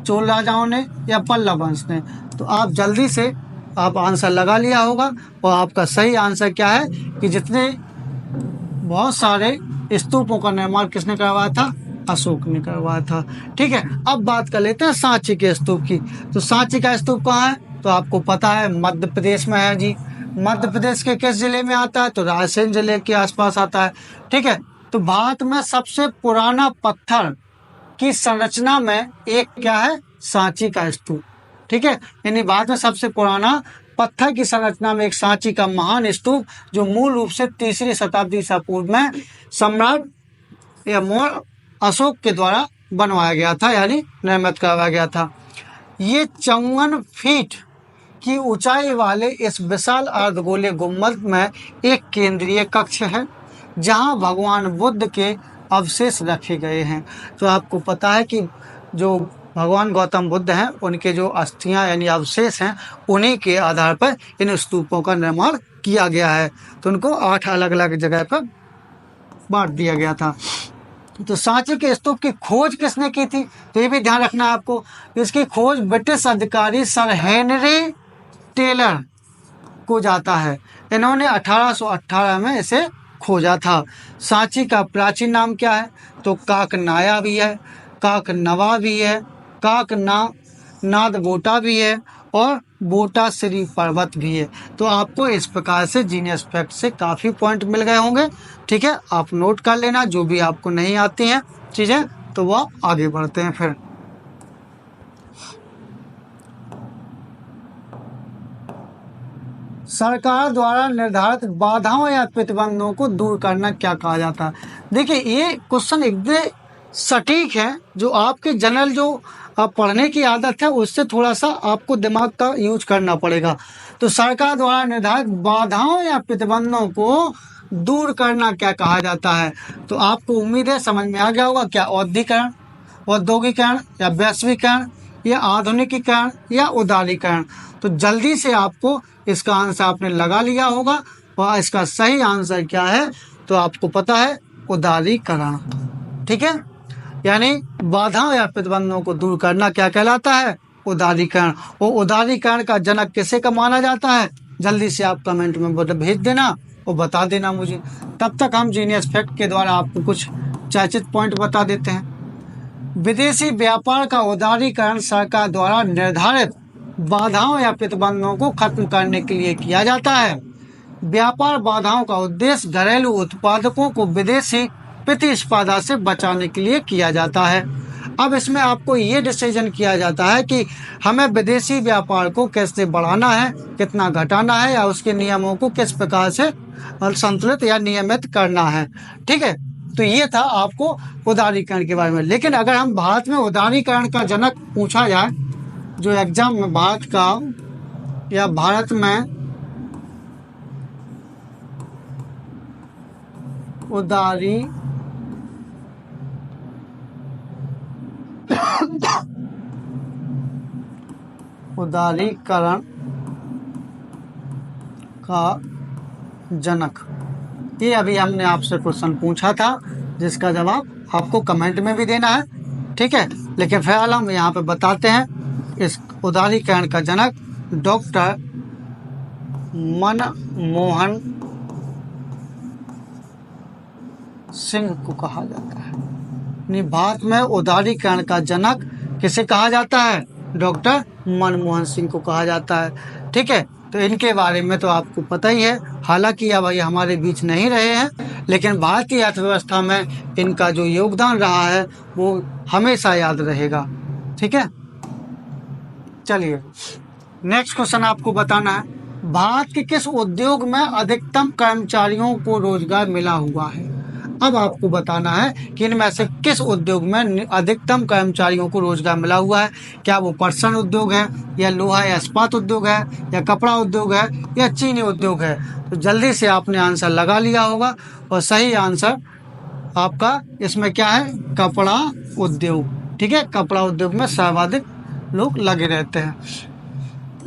चोल राजाओं ने या पल्लव वंश ने? तो आप जल्दी से आप आंसर लगा लिया होगा, और आपका सही आंसर क्या है कि जितने बहुत सारे स्तूपों का निर्माण किसने करवाया था? अशोक ने करवाया था। ठीक है, अब बात कर लेते हैं सांची के स्तूप की। तो सांची का स्तूप कहाँ है? तो आपको पता है मध्य प्रदेश में है जी। मध्य प्रदेश के किस जिले में आता है? तो रायसेन जिले के आसपास आता है। ठीक है, तो भारत में सबसे पुराना पत्थर की संरचना में एक क्या है? सांची का स्तूप। ठीक है, यानी भारत में सबसे पुराना पत्थर की संरचना में एक सांची का महान स्तूप, जो मूल रूप से 3री शताब्दी ईसा पूर्व में सम्राट या मौर्य अशोक के द्वारा बनवाया गया था, यानी निर्मित करवाया गया था। ये 54 फीट की ऊंचाई वाले इस विशाल अर्धगोलीय गुंबद में एक केंद्रीय कक्ष है, जहां भगवान बुद्ध के अवशेष रखे गए हैं। तो आपको पता है कि जो भगवान गौतम बुद्ध हैं, उनके जो अस्थियां यानी अवशेष हैं, उन्हीं के आधार पर इन स्तूपों का निर्माण किया गया है। तो उनको 8 अलग अलग जगह पर बांट दिया गया था। तो सांची के स्तूप की खोज किसने की थी? तो ये भी ध्यान रखना है आपको। इसकी खोज ब्रिटिश अधिकारी सर हेनरी टेलर को जाता है। इन्होंने 1818 में इसे खोजा था। सांची का प्राचीन नाम क्या है? तो काकनाया भी है, काकनवा भी है, काकना नादबोटा भी है, और बोटाश्री पर्वत भी है। तो आपको इस प्रकार से जीनियस फैक्ट से काफ़ी पॉइंट मिल गए होंगे। ठीक है, आप नोट कर लेना जो भी आपको नहीं आती हैं चीज़ें, तो वो आगे बढ़ते हैं फिर। सरकार द्वारा निर्धारित बाधाओं या प्रतिबंधों को दूर करना क्या कहा जाता है? देखिए, ये क्वेश्चन एकदम सटीक है। जो आपके जनरल जो पढ़ने की आदत है उससे थोड़ा सा आपको दिमाग का यूज करना पड़ेगा। तो सरकार द्वारा निर्धारित बाधाओं या प्रतिबंधों को दूर करना क्या कहा जाता है? तो आपको उम्मीद है समझ में आ गया होगा। क्या औद्योगिकरण, औद्योगिकरण या वैश्वीकरण या आधुनिकीकरण या उदारीकरण? तो जल्दी से आपको इसका आंसर आपने लगा लिया होगा और इसका सही आंसर क्या है तो आपको पता है, उदारीकरण। ठीक है, यानी बाधाओं या प्रतिबंधों को दूर करना क्या कहलाता है? उदारीकरण। और उदारीकरण का जनक किसे का माना जाता है? जल्दी से आप कमेंट में भेज देना और बता देना मुझे। तब तक हम जीनियस फैक्ट के द्वारा आपको कुछ चर्चित पॉइंट बता देते हैं। विदेशी व्यापार का उदारीकरण सरकार द्वारा निर्धारित बाधाओं या प्रतिबंधों को खत्म करने के लिए किया जाता है। व्यापार बाधाओं का उद्देश्य घरेलू उत्पादकों को विदेशी प्रतिस्पर्धा से बचाने के लिए किया जाता है। अब इसमें आपको ये डिसीजन किया जाता है कि हमें विदेशी व्यापार को कैसे बढ़ाना है, कितना घटाना है, या उसके नियमों को किस प्रकार से संतुलित या नियमित करना है। ठीक है, तो ये था आपको उदारीकरण के बारे में। लेकिन अगर हम भारत में उदारीकरण का जनक पूछा जाए, जो एग्जाम में भारत का या भारत में उदारीकरण का जनक, ये अभी हमने आपसे क्वेश्चन पूछा था जिसका जवाब आपको कमेंट में भी देना है। ठीक है, लेकिन फिलहाल हम यहाँ पे बताते हैं, इस उदारीकरण का जनक डॉक्टर मनमोहन सिंह को कहा जाता है। भारत में उदारीकरण का जनक किसे कहा जाता है? डॉक्टर मनमोहन सिंह को कहा जाता है। ठीक है, तो इनके बारे में तो आपको पता ही है। हालांकि अब ये हमारे बीच नहीं रहे हैं, लेकिन भारतीय अर्थव्यवस्था में इनका जो योगदान रहा है वो हमेशा याद रहेगा। ठीक है, चलिए नेक्स्ट क्वेश्चन आपको बताना है, भारत के किस उद्योग में अधिकतम कर्मचारियों को रोजगार मिला हुआ है? अब आपको बताना है कि इनमें से किस उद्योग में अधिकतम कर्मचारियों को रोजगार मिला हुआ है। क्या वो पटसन उद्योग है, या लोहा या इस्पात उद्योग है, या कपड़ा उद्योग है, या चीनी उद्योग है? तो जल्दी से आपने आंसर लगा लिया होगा और सही आंसर आपका इसमें क्या है? कपड़ा उद्योग। ठीक है, कपड़ा उद्योग में सर्वाधिक लोग लगे रहते हैं।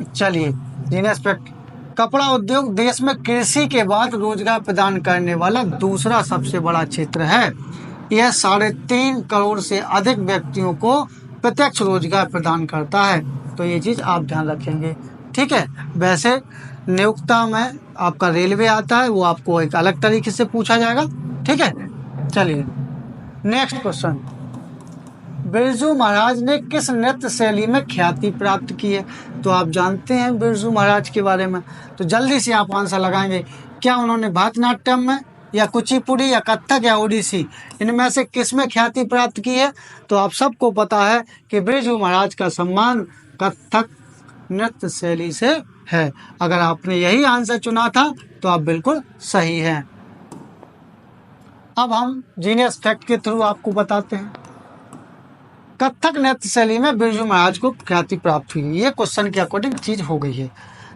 चलिए जीनियस फैक्ट, कपड़ा उद्योग देश में कृषि के बाद रोजगार प्रदान करने वाला दूसरा सबसे बड़ा क्षेत्र है। यह 3.5 करोड़ से अधिक व्यक्तियों को प्रत्यक्ष रोजगार प्रदान करता है। तो ये चीज आप ध्यान रखेंगे। ठीक है, वैसे नियोक्ता में आपका रेलवे आता है, वो आपको एक अलग तरीके से पूछा जाएगा। ठीक है, चलिए नेक्स्ट क्वेश्चन, बिरजू महाराज ने किस नृत्य शैली में ख्याति प्राप्त की है? तो आप जानते हैं बिरजू महाराज के बारे में, तो जल्दी से आप आंसर लगाएंगे। क्या उन्होंने भरतनाट्यम में, या कुचिपुड़ी, या कथक, या ओडिसी, इनमें से किस में ख्याति प्राप्त की है? तो आप सबको पता है कि बिरजू महाराज का सम्मान कथक नृत्य शैली से है। अगर आपने यही आंसर चुना था तो आप बिल्कुल सही हैं। अब हम जीनियस फैक्ट के थ्रू आपको बताते हैं, कथक नृत्य शैली में बिरजू महाराज को ख्याति प्राप्त हुई। ये क्वेश्चन के अकॉर्डिंग चीज हो गई है।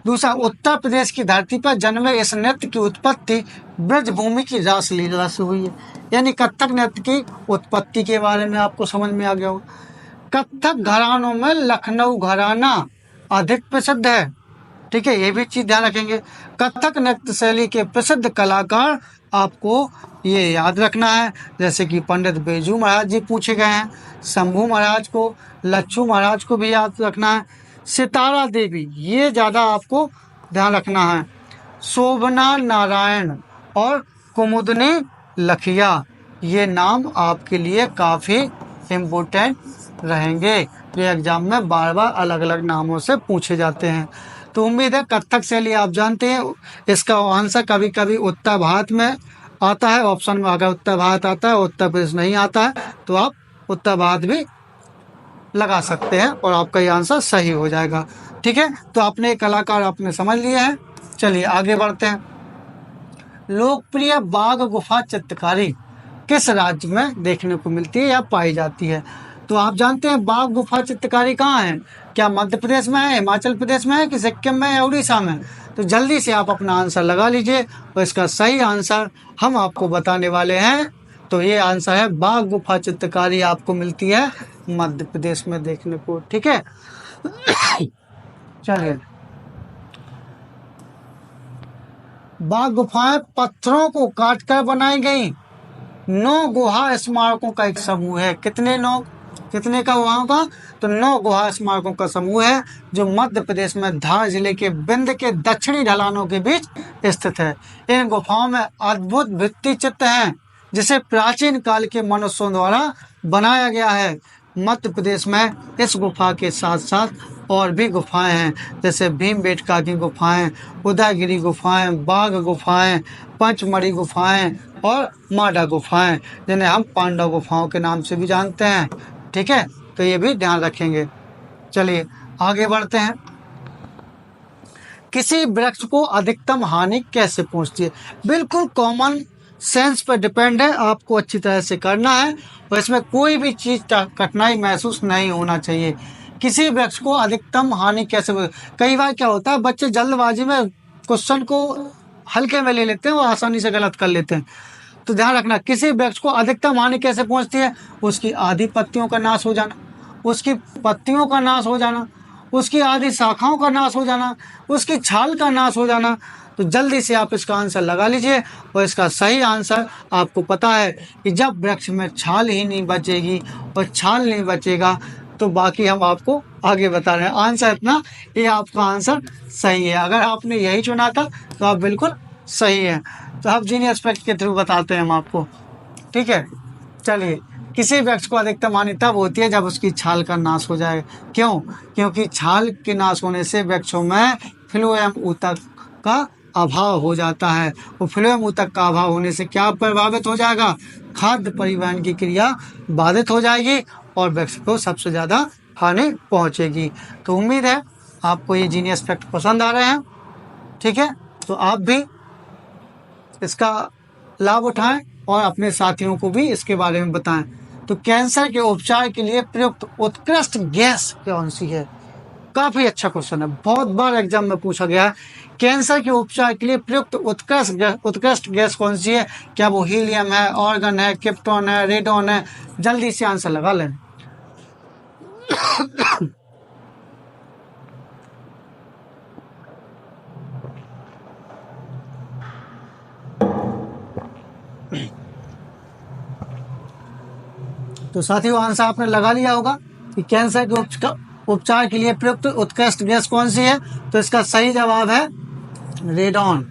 दूसरा, उत्तर प्रदेश की धरती पर जन्मे इस नृत्य की उत्पत्ति ब्रजभूमि की रासलीला से हुई है। यानी कथक नृत्य की उत्पत्ति के बारे में आपको समझ में आ गया होगा। कथक घरानों में लखनऊ घराना अधिक प्रसिद्ध है। ठीक है, ये भी चीज ध्यान रखेंगे। कथक नृत्य शैली के प्रसिद्ध कलाकार आपको ये याद रखना है, जैसे कि पंडित बिरजू महाराज जी पूछे गए हैं, शंभू महाराज को, लच्छू महाराज को भी याद रखना है, सितारा देवी ये ज़्यादा आपको ध्यान रखना है, शोभना नारायण और कुमुदनी लखिया, ये नाम आपके लिए काफ़ी इम्पोर्टेंट रहेंगे, जो एग्जाम में बार बार अलग अलग नामों से पूछे जाते हैं। तो उम्मीद है कथक शैली आप जानते हैं। इसका आंसर कभी कभी उत्तर भारत में आता है ऑप्शन में, अगर उत्तर भारत आता है, उत्तर प्रदेश नहीं आता है तो आप उत्तर भारत भी लगा सकते हैं और आपका ये आंसर सही हो जाएगा। ठीक है, तो आपने कलाकार आपने समझ लिए हैं। चलिए आगे बढ़ते हैं। लोकप्रिय बाघ गुफा चित्रकारी किस राज्य में देखने को मिलती है या पाई जाती है? तो आप जानते हैं बाघ गुफा चित्रकारी कहाँ है? क्या मध्य प्रदेश में है, हिमाचल प्रदेश में है, कि सिक्किम में या उड़ीसा में? तो जल्दी से आप अपना आंसर लगा लीजिए और इसका सही आंसर हम आपको बताने वाले हैं। तो ये आंसर है बाघ गुफा चित्रकारी आपको मिलती है मध्य प्रदेश में देखने को। ठीक है, चलिए। बाघ गुफाएं पत्थरों को काटकर बनाई गई 9 गुहा स्मारकों का एक समूह है। कितने का गुहाओं का? तो 9 गुहा स्मारकों का समूह है जो मध्य प्रदेश में धार जिले के बिंद के दक्षिणी ढलानों के बीच स्थित है। इन गुफाओं में अद्भुत भित्ति चित्र हैं जिसे प्राचीन काल के मनुष्यों द्वारा बनाया गया है। मध्य प्रदेश में इस गुफा के साथ साथ और भी गुफाएं हैं, जैसे भीमबेटका की गुफाएं, उदयगिरी गुफाएं, बाघ गुफाएं, पंचमढ़ी गुफाएं और माडा गुफाएं, जिन्हें हम पांडव गुफाओं के नाम से भी जानते हैं। ठीक है, तो ये भी ध्यान रखेंगे। चलिए आगे बढ़ते हैं। किसी वृक्ष को अधिकतम हानि कैसे पहुंचती है? बिल्कुल कॉमन सेंस पर डिपेंड है, आपको अच्छी तरह से करना है और इसमें कोई भी चीज़ कठिनाई महसूस नहीं होना चाहिए। किसी वृक्ष को अधिकतम हानि कैसे? कई बार क्या होता है, बच्चे जल्दबाजी में क्वेश्चन को हल्के में ले लेते हैं और आसानी से गलत कर लेते हैं। तो ध्यान रखना, किसी वृक्ष को अधिकतम हानि कैसे पहुंचती है? उसकी आधी पत्तियों का नाश हो जाना, उसकी पत्तियों का नाश हो जाना, उसकी आधी शाखाओं का नाश हो जाना, उसकी छाल का नाश हो जाना। तो जल्दी से आप इसका आंसर लगा लीजिए और इसका सही आंसर आपको पता है कि जब वृक्ष में छाल ही नहीं बचेगी और छाल नहीं बचेगा तो बाकी हम आपको आगे बता रहे हैं। आंसर इतना, ये आपका आंसर सही है। अगर आपने यही चुना था तो आप बिल्कुल सही है। तो आप जीनियस फैक्ट के थ्रू बताते हैं हम आपको। ठीक है, चलिए। किसी वृक्ष को अधिकतम हानि तब होती है जब उसकी छाल का नाश हो जाए। क्यों? क्योंकि छाल के नाश होने से वृक्षों में फ्लोएम ऊतक का अभाव हो जाता है और फ्लोएम ऊतक का अभाव होने से क्या प्रभावित हो जाएगा? खाद्य परिवहन की क्रिया बाधित हो जाएगी और वृक्ष को सबसे ज़्यादा हानि पहुंचेगी। तो उम्मीद है आपको ये जीनियस फैक्ट पसंद आ रहे हैं। ठीक है, तो आप भी इसका लाभ उठाएं और अपने साथियों को भी इसके बारे में बताएं। तो कैंसर के उपचार के लिए प्रयुक्त उत्कृष्ट गैस कौन सी है? काफी अच्छा क्वेश्चन है, बहुत बार एग्जाम में पूछा गया है। कैंसर के उपचार के लिए प्रयुक्त उत्कृष्ट गैस कौन सी है? क्या वो हीलियम है, ऑर्गन है, क्रिप्टॉन है, रेडॉन है? जल्दी से आंसर लगा लें। तो साथियों आंसर आपने लगा लिया होगा कि कैंसर के उपचार के लिए प्रयुक्त उत्कृष्ट गैस कौन सी है? तो इसका सही जवाब है रेडॉन।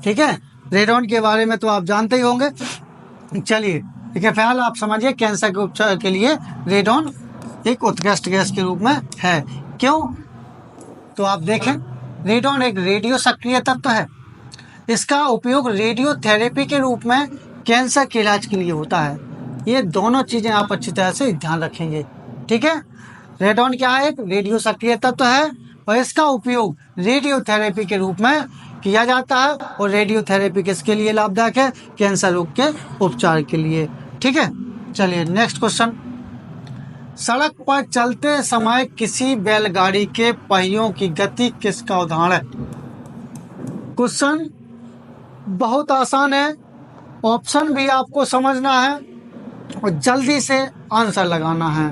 ठीक है, रेडॉन के बारे में तो आप जानते ही होंगे। चलिए ठीक है, फिलहाल आप समझिए कैंसर के उपचार के लिए रेडॉन एक उत्कृष्ट गैस के रूप में है। क्यों? तो आप देखें, रेडॉन एक रेडियो सक्रिय तत्व है। इसका उपयोग रेडियोथेरेपी के रूप में कैंसर के इलाज के लिए होता है। ये दोनों चीज़ें आप अच्छी तरह से ध्यान रखेंगे। ठीक है, रेडॉन क्या है? एक रेडियो सक्रिय तत्व है और इसका उपयोग रेडियोथेरेपी के रूप में किया जाता है। और रेडियोथेरेपी किसके लिए लाभदायक है? कैंसर रोग के उपचार के लिए। ठीक है, चलिए नेक्स्ट क्वेश्चन। सड़क पर चलते समय किसी बैलगाड़ी के पहियों की गति किसका उदाहरण है? क्वेश्चन बहुत आसान है, ऑप्शन भी आपको समझना है और जल्दी से आंसर लगाना है।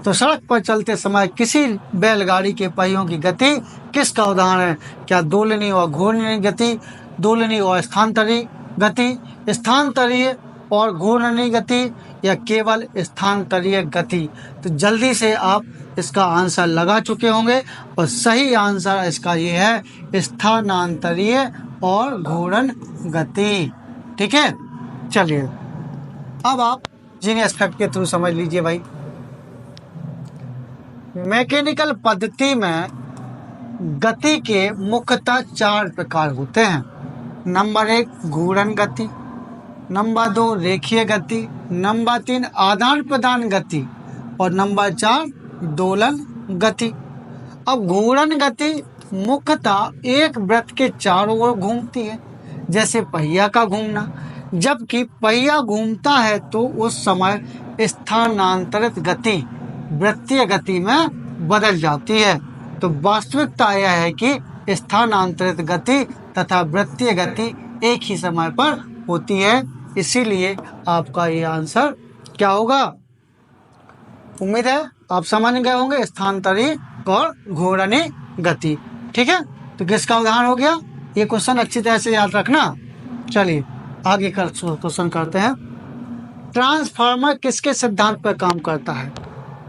तो सड़क पर चलते समय किसी बैलगाड़ी के पहियों की गति किसका उदाहरण है? क्या दोलनी और घूर्णनीय गति, दोलनी और स्थानांतरीय गति, स्थानांतरीय और घूर्णनीय गति, या केवल स्थानांतरीय गति? तो जल्दी से आप इसका आंसर लगा चुके होंगे और सही आंसर इसका ये है स्थानांतरीय और घूर्णन गति। ठीक है, चलिए अब आप जीनियस फैक्ट के थ्रू समझ लीजिए भाई। मैकेनिकल पद्धति में गति के मुख्यतः 4 प्रकार होते हैं। नंबर 1 घूर्णन गति, नंबर 2 रेखीय गति, नंबर 3 आदान प्रदान गति और नंबर 4 दोलन गति। अब घूर्णन गति मुख्यतः एक वृत्त के चारों ओर घूमती है, जैसे पहिया का घूमना। जबकि पहिया घूमता है तो उस समय स्थानांतरित गति वृत्तीय गति में बदल जाती है। तो वास्तविकता यह है कि स्थानांतरित गति तथा वृत्तीय गति एक ही समय पर होती है। इसीलिए आपका ये आंसर क्या होगा? उम्मीद है आप समझ गए होंगे, स्थानांतरित और घूर्णनी गति। ठीक है, तो किसका उदाहरण हो गया? ये क्वेश्चन अच्छी तरह से याद रखना। चलिए आगे का क्वेश्चन करते हैं। ट्रांसफार्मर किसके सिद्धांत पर काम करता है?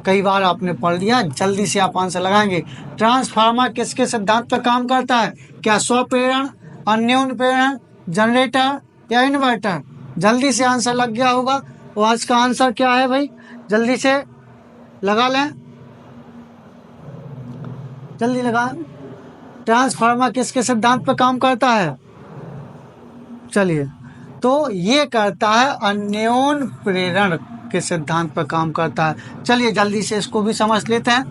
कई बार आपने पढ़ लिया, जल्दी से आप आंसर लगाएंगे। ट्रांसफार्मर किसके सिद्धांत पर काम करता है? क्या स्वप्रेरण, अन्योन्य प्रेरण, जनरेटर या इन्वर्टर? जल्दी से आंसर लग गया होगा। तो आज का आंसर क्या है भाई? जल्दी से लगा लें, जल्दी लगाएं। ट्रांसफार्मर किसके सिद्धांत पर काम करता है? चलिए, तो ये करता है अन्योन्य प्रेरण के सिद्धांत पर काम करता है। चलिए जल्दी से इसको भी समझ लेते हैं।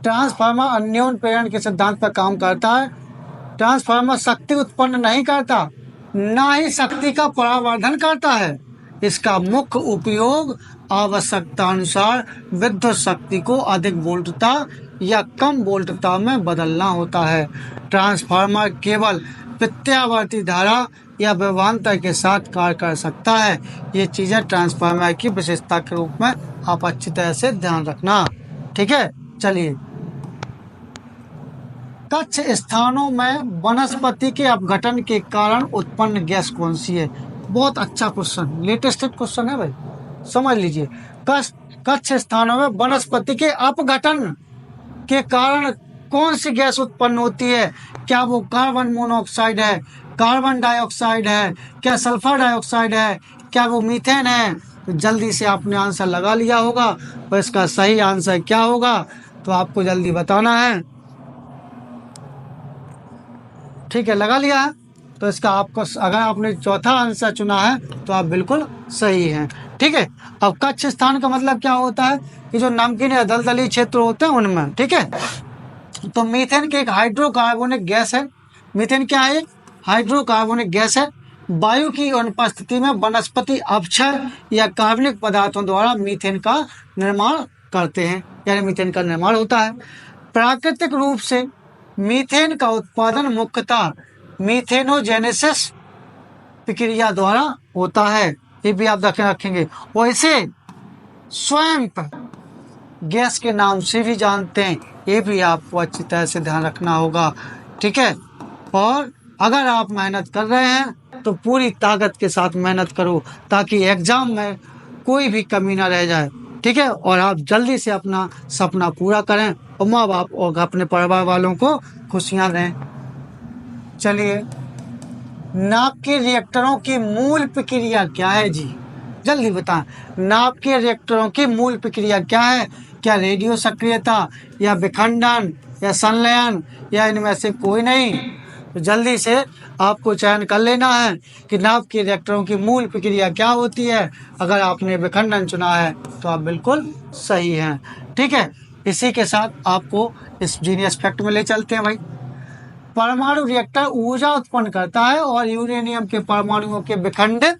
ट्रांसफार्मर अन्योन्य प्रेरण के सिद्धांत पर काम करता है। ट्रांसफार्मर शक्ति उत्पन्न नहीं करता, ना ही शक्ति का परावर्धन करता है। इसका मुख्य उपयोग आवश्यकता अनुसार विद्युत शक्ति को अधिक वोल्टता या कम वोल्टता में बदलना होता है। ट्रांसफार्मर केवल प्रत्यावर्ती धारा या विभवांतर के साथ कार्य कर सकता है। ये चीजें ट्रांसफार्मर की विशेषता के रूप में आप अच्छी तरह से ध्यान रखना। ठीक है, चलिए। कच्छ स्थानों में वनस्पति के अपघटन के कारण उत्पन्न गैस कौन सी है? बहुत अच्छा क्वेश्चन, लेटेस्ट क्वेश्चन है भाई, समझ लीजिए। कच्छ स्थानों में वनस्पति के अपघटन के कारण कौन सी गैस उत्पन्न होती है? क्या वो कार्बन मोनोऑक्साइड है, कार्बन डाइऑक्साइड है, क्या सल्फर डाइऑक्साइड है, क्या वो मीथेन है? तो जल्दी से आपने आंसर लगा लिया होगा और इसका सही आंसर क्या होगा तो आपको जल्दी बताना है। ठीक है, लगा लिया है तो इसका आपको, अगर आपने चौथा आंसर चुना है तो आप बिल्कुल सही हैं। ठीक है, अब कच्छ स्थान का मतलब क्या होता है कि जो नमकीन या दलदली क्षेत्र होते हैं उनमें। ठीक है, तो मीथेन के एक हाइड्रोकार्बोनिक गैस है। मीथेन क्या है? हाइड्रोकार्बोनिक गैस है। वायु की अनुपस्थिति में वनस्पति अपक्षय या कार्बनिक पदार्थों द्वारा मीथेन का निर्माण करते हैं, यानी मीथेन का निर्माण होता है। प्राकृतिक रूप से मीथेन का उत्पादन मुख्यतः मीथेनोजेनेसिस प्रक्रिया द्वारा होता है। ये भी आप रखेंगे। और इसे स्वयं गैस के नाम से भी जानते हैं, ये भी आपको अच्छी तरह से ध्यान रखना होगा। ठीक है, और अगर आप मेहनत कर रहे हैं तो पूरी ताकत के साथ मेहनत करो ताकि एग्जाम में कोई भी कमी ना रह जाए। ठीक है, और आप जल्दी से अपना सपना पूरा करें और माँ बाप और अपने परिवार वालों को खुशियाँ दें। चलिए, नाभ के रिएक्टरों की मूल प्रक्रिया क्या है जी? जल्दी बताएं, नाभ के रिएक्टरों की मूल प्रक्रिया क्या है? क्या रेडियो सक्रियता या विखंडन या संलयन या इनमें से कोई नहीं? तो जल्दी से आपको चयन कर लेना है कि नाभ के रिएक्टरों की मूल प्रक्रिया क्या होती है। अगर आपने विखंडन चुना है तो आप बिल्कुल सही हैं। ठीक है, इसी के साथ आपको इस जीनियस फैक्ट में ले चलते हैं भाई। परमाणु रिएक्टर ऊर्जा उत्पन्न करता है और यूरेनियम के परमाणुओं के विखंडित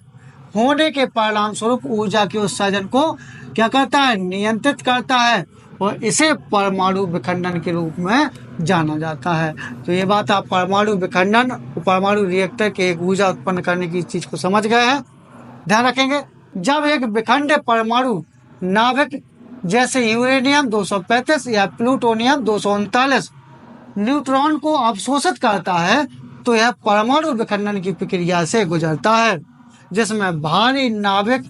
होने के परिणाम स्वरूप ऊर्जा के उत्सर्जन को क्या करता है? नियंत्रित करता है, और इसे परमाणु विखंडन के रूप में जाना जाता है। तो ये बात आप परमाणु विखंडन और परमाणु रिएक्टर के एक ऊर्जा उत्पन्न करने की चीज को समझ गए हैं। ध्यान रखेंगे, जब एक विखंडित परमाणु नाभिक जैसे यूरेनियम 235 या प्लूटोनियम 239 न्यूट्रॉन को अवशोषित करता है तो यह परमाणु विखंडन की प्रक्रिया से गुजरता है, जिसमें भारी नाभिक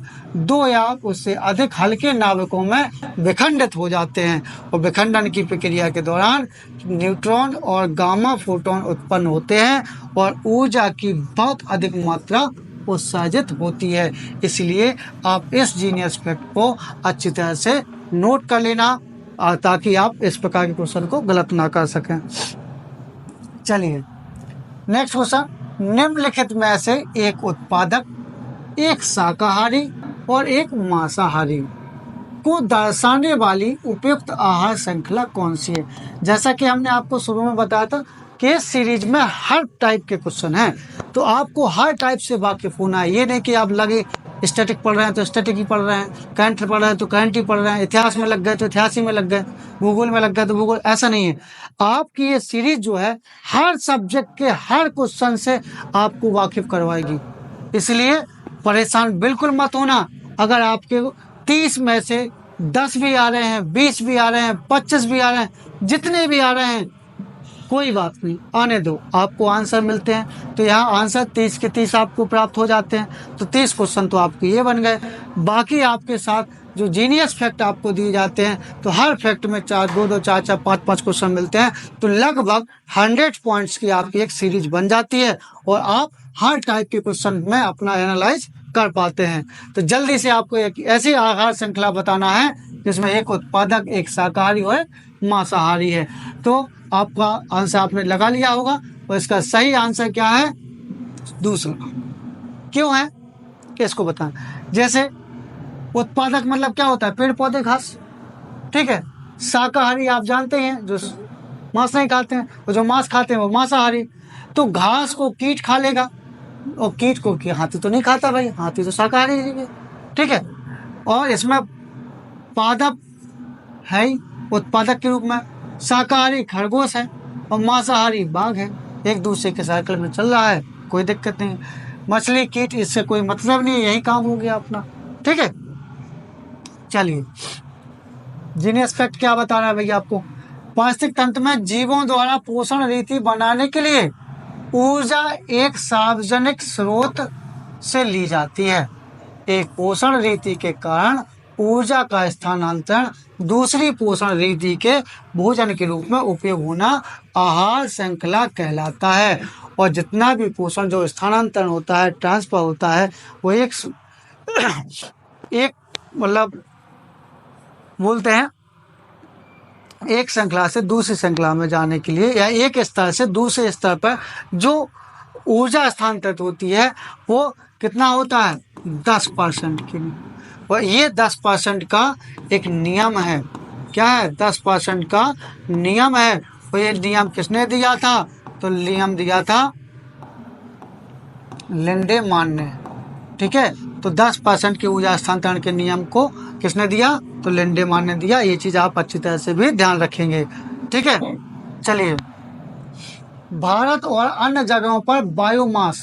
2 या उससे अधिक हल्के नाभिकों में विखंडित हो जाते हैं। और विखंडन की प्रक्रिया के दौरान न्यूट्रॉन और गामा फोटोन उत्पन्न होते हैं और ऊर्जा की बहुत अधिक मात्रा उत्सर्जित होती है। इसलिए आप इस जीनियस फैक्ट को अच्छी तरह से नोट कर लेना ताकि आप इस प्रकार के क्वेश्चन को गलत ना कर सकें। चलिए नेक्स्ट क्वेश्चन, निम्नलिखित में से एक उत्पादक, एक शाकाहारी और एक मांसाहारी को दर्शाने वाली उपयुक्त आहार श्रृंखला कौन सी है। जैसा कि हमने आपको शुरू में बताया था कि इस सीरीज में हर टाइप के क्वेश्चन हैं, तो आपको हर टाइप से वाकिफ होना है। ये नहीं कि आप लगे स्टैटिक पढ़ रहे हैं तो स्टैटिक ही पढ़ रहे हैं, करंट पढ़ रहे हैं तो करंट ही पढ़ रहे हैं, इतिहास में लग गए तो इतिहास ही में लग गए, भूगोल में लग गए तो भूगोल, ऐसा नहीं है। आपकी ये सीरीज जो है हर सब्जेक्ट के हर क्वेश्चन से आपको वाकिफ करवाएगी, इसलिए परेशान बिल्कुल मत होना। अगर आपके 30 में से 10 भी आ रहे हैं, 20 भी आ रहे हैं, 25 भी आ रहे हैं, जितने भी आ रहे हैं कोई बात नहीं, आने दो, आपको आंसर मिलते हैं। तो यहाँ आंसर 30 के 30 आपको प्राप्त हो जाते हैं, तो 30 क्वेश्चन तो आपके ये बन गए। बाकी आपके साथ जो जीनियस फैक्ट आपको दिए जाते हैं, तो हर फैक्ट में 4 2 2 4 4 5 5 क्वेश्चन मिलते हैं, तो लगभग 100 पॉइंट्स की आपकी एक सीरीज बन जाती है और आप हर टाइप के क्वेश्चन में अपना एनालाइज कर पाते हैं। तो जल्दी से आपको एक ऐसी आहार श्रृंखला बताना है जिसमें एक उत्पादक, एक शाकाहारी और एक मांसाहारी है। तो आपका आंसर आपने लगा लिया होगा और इसका सही आंसर क्या है? दूसरा। क्यों है इसको बताएं। जैसे उत्पादक मतलब क्या होता है? पेड़ पौधे, घास, ठीक है। शाकाहारी आप जानते हैं, जो मांस नहीं खाते हैं, और जो मांस खाते हैं वो मांसाहारी। तो घास को कीट खा लेगा और कीट को हाथी तो नहीं खाता भाई, हाथी तो शाकाहारी है, ठीक है। और इसमें पादप है ही उत्पादक के रूप में, शाकाहारी खरगोश है और मांसाहारी बाघ है। एक दूसरे के सर्कल में चल रहा है, कोई दिक्कत नहीं। मछली, कीट, इससे कोई मतलब नहीं, यही काम हो गया अपना, ठीक है। चलिए जीनियस फैक्ट क्या बता रहा है भैया आपको। पारिस्थितिक तंत्र में जीवों द्वारा पोषण रीति बनाने के लिए ऊर्जा एक सार्वजनिक स्रोत से ली जाती है। एक पोषण रीति के कारण ऊर्जा का स्थानांतरण दूसरी पोषण रीति के भोजन के रूप में उपयोग होना आहार श्रृंखला कहलाता है। और जितना भी पोषण जो स्थानांतरण होता है, ट्रांसफर होता है, वो एक मतलब बोलते हैं एक श्रृंखला से दूसरी श्रृंखला में जाने के लिए, या एक स्तर से दूसरे स्तर पर जो ऊर्जा स्थानांतरित होती है वो कितना होता है? 10% के लिए। और ये 10% का एक नियम है। क्या है? 10% का नियम है। और ये नियम किसने दिया था? तो नियम दिया था लिंडेमान ने, ठीक है। तो 10% के ऊर्जा स्थानांतरण के नियम को किसने दिया? तो लिंडेमान ने दिया। ये चीज आप अच्छी तरह से भी ध्यान रखेंगे, ठीक है। चलिए, भारत और अन्य जगहों पर बायोमास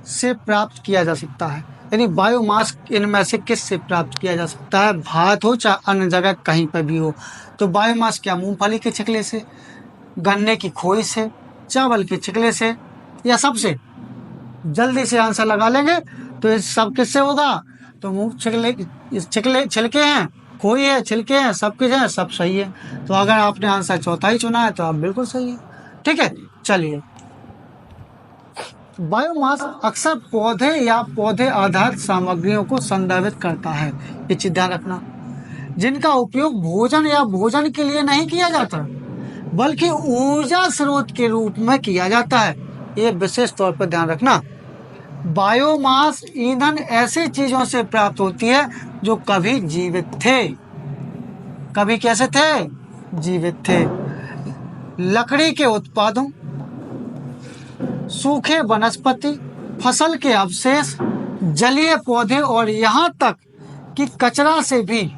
से प्राप्त किया जा सकता है, यानी बायोमास इनमें से किस से प्राप्त किया जा सकता है? भारत हो चाहे अन्य जगह कहीं पर भी हो। तो बायोमास क्या? मूंगफली के छिकले से, गन्ने की खोई से, चावल के छिकले से, या सबसे? जल्दी से आंसर लगा लेंगे। तो ये सब किससे होगा? तो मूंग छिलके हैं, खोई है, छिलके हैं, सब कुछ है, सब सही है। तो अगर आपने आंसर चौथा ही चुना है तो आप बिल्कुल सही है, ठीक है। चलिए, बायोमास अक्सर पौधे या पौधे आधारित सामग्रियों को संदर्भित करता है, ये चीज ध्यान रखना, जिनका उपयोग भोजन या भोजन के लिए नहीं किया जाता बल्कि ऊर्जा स्रोत के रूप में किया जाता है। ये विशेष तौर पर ध्यान रखना। बायोमास ईंधन ऐसी चीजों से प्राप्त होती है जो कभी जीवित थे। कभी कैसे थे? जीवित थे। लकड़ी के उत्पादों, सूखे वनस्पति, फसल के अवशेष, जलीय पौधे और यहाँ तक कि कचरा से भी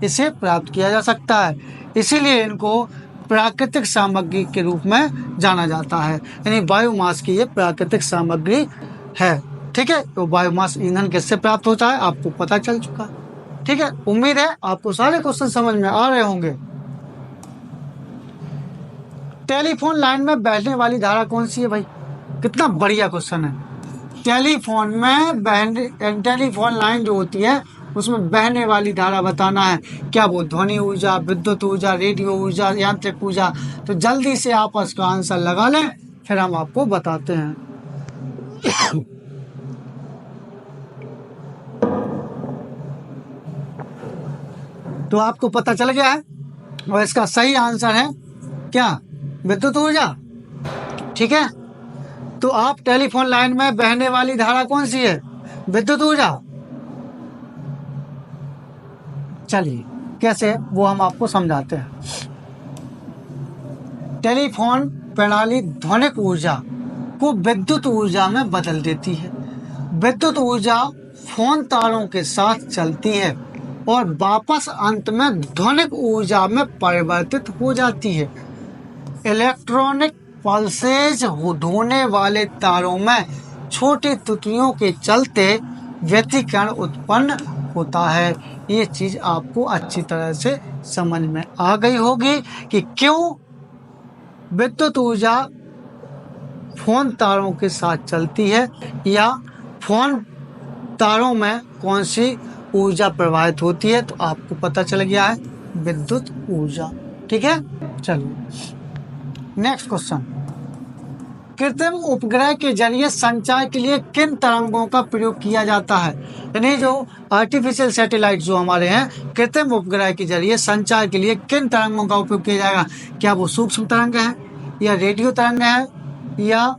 इसे प्राप्त किया जा सकता है। इसीलिए इनको प्राकृतिक सामग्री के रूप में जाना जाता है, यानी बायोमास की ये प्राकृतिक सामग्री है, ठीक है। तो बायोमास ईंधन किससे प्राप्त होता है आपको पता चल चुका, ठीक है। उम्मीद है आपको सारे क्वेश्चन समझ में आ रहे होंगे। टेलीफोन लाइन में बहने वाली धारा कौन सी है भाई? कितना बढ़िया क्वेश्चन है। टेलीफोन लाइन जो होती है उसमें बहने वाली धारा बताना है। क्या वो ध्वनि ऊर्जा, विद्युत ऊर्जा, रेडियो ऊर्जा, यांत्रिक ऊर्जा? तो जल्दी से आप इसका आंसर लगा लें, फिर हम आपको बताते हैं। तो आपको पता चल गया है, और इसका सही आंसर है क्या, विद्युत ऊर्जा। ठीक है, तो आप टेलीफोन लाइन में बहने वाली धारा कौन सी है, विद्युत ऊर्जा। चलिए कैसे वो हम आपको समझाते हैं। टेलीफोन प्रणाली ध्वनिक ऊर्जा को विद्युत ऊर्जा में बदल देती है। विद्युत ऊर्जा फोन तारों के साथ चलती है और वापस अंत में ध्वनिक ऊर्जा में परिवर्तित हो जाती है। इलेक्ट्रॉनिक पल्सेज ढोने वाले तारों में छोटी त्रुटियों के चलते व्यतिकरण उत्पन्न होता है। ये चीज आपको अच्छी तरह से समझ में आ गई होगी कि क्यों विद्युत ऊर्जा फोन तारों के साथ चलती है, या फोन तारों में कौन सी ऊर्जा प्रवाहित होती है। तो आपको पता चल गया है, विद्युत ऊर्जा। ठीक है, चलिए नेक्स्ट क्वेश्चन। कृत्रिम उपग्रह के जरिए संचार के लिए किन तरंगों का प्रयोग किया जाता है। यानी जो आर्टिफिशियल सैटेलाइट जो हमारे हैं, कृत्रिम उपग्रह के जरिए संचार के लिए किन तरंगों का उपयोग किया जाएगा। क्या वो सूक्ष्म तरंग है, या रेडियो तरंग है, या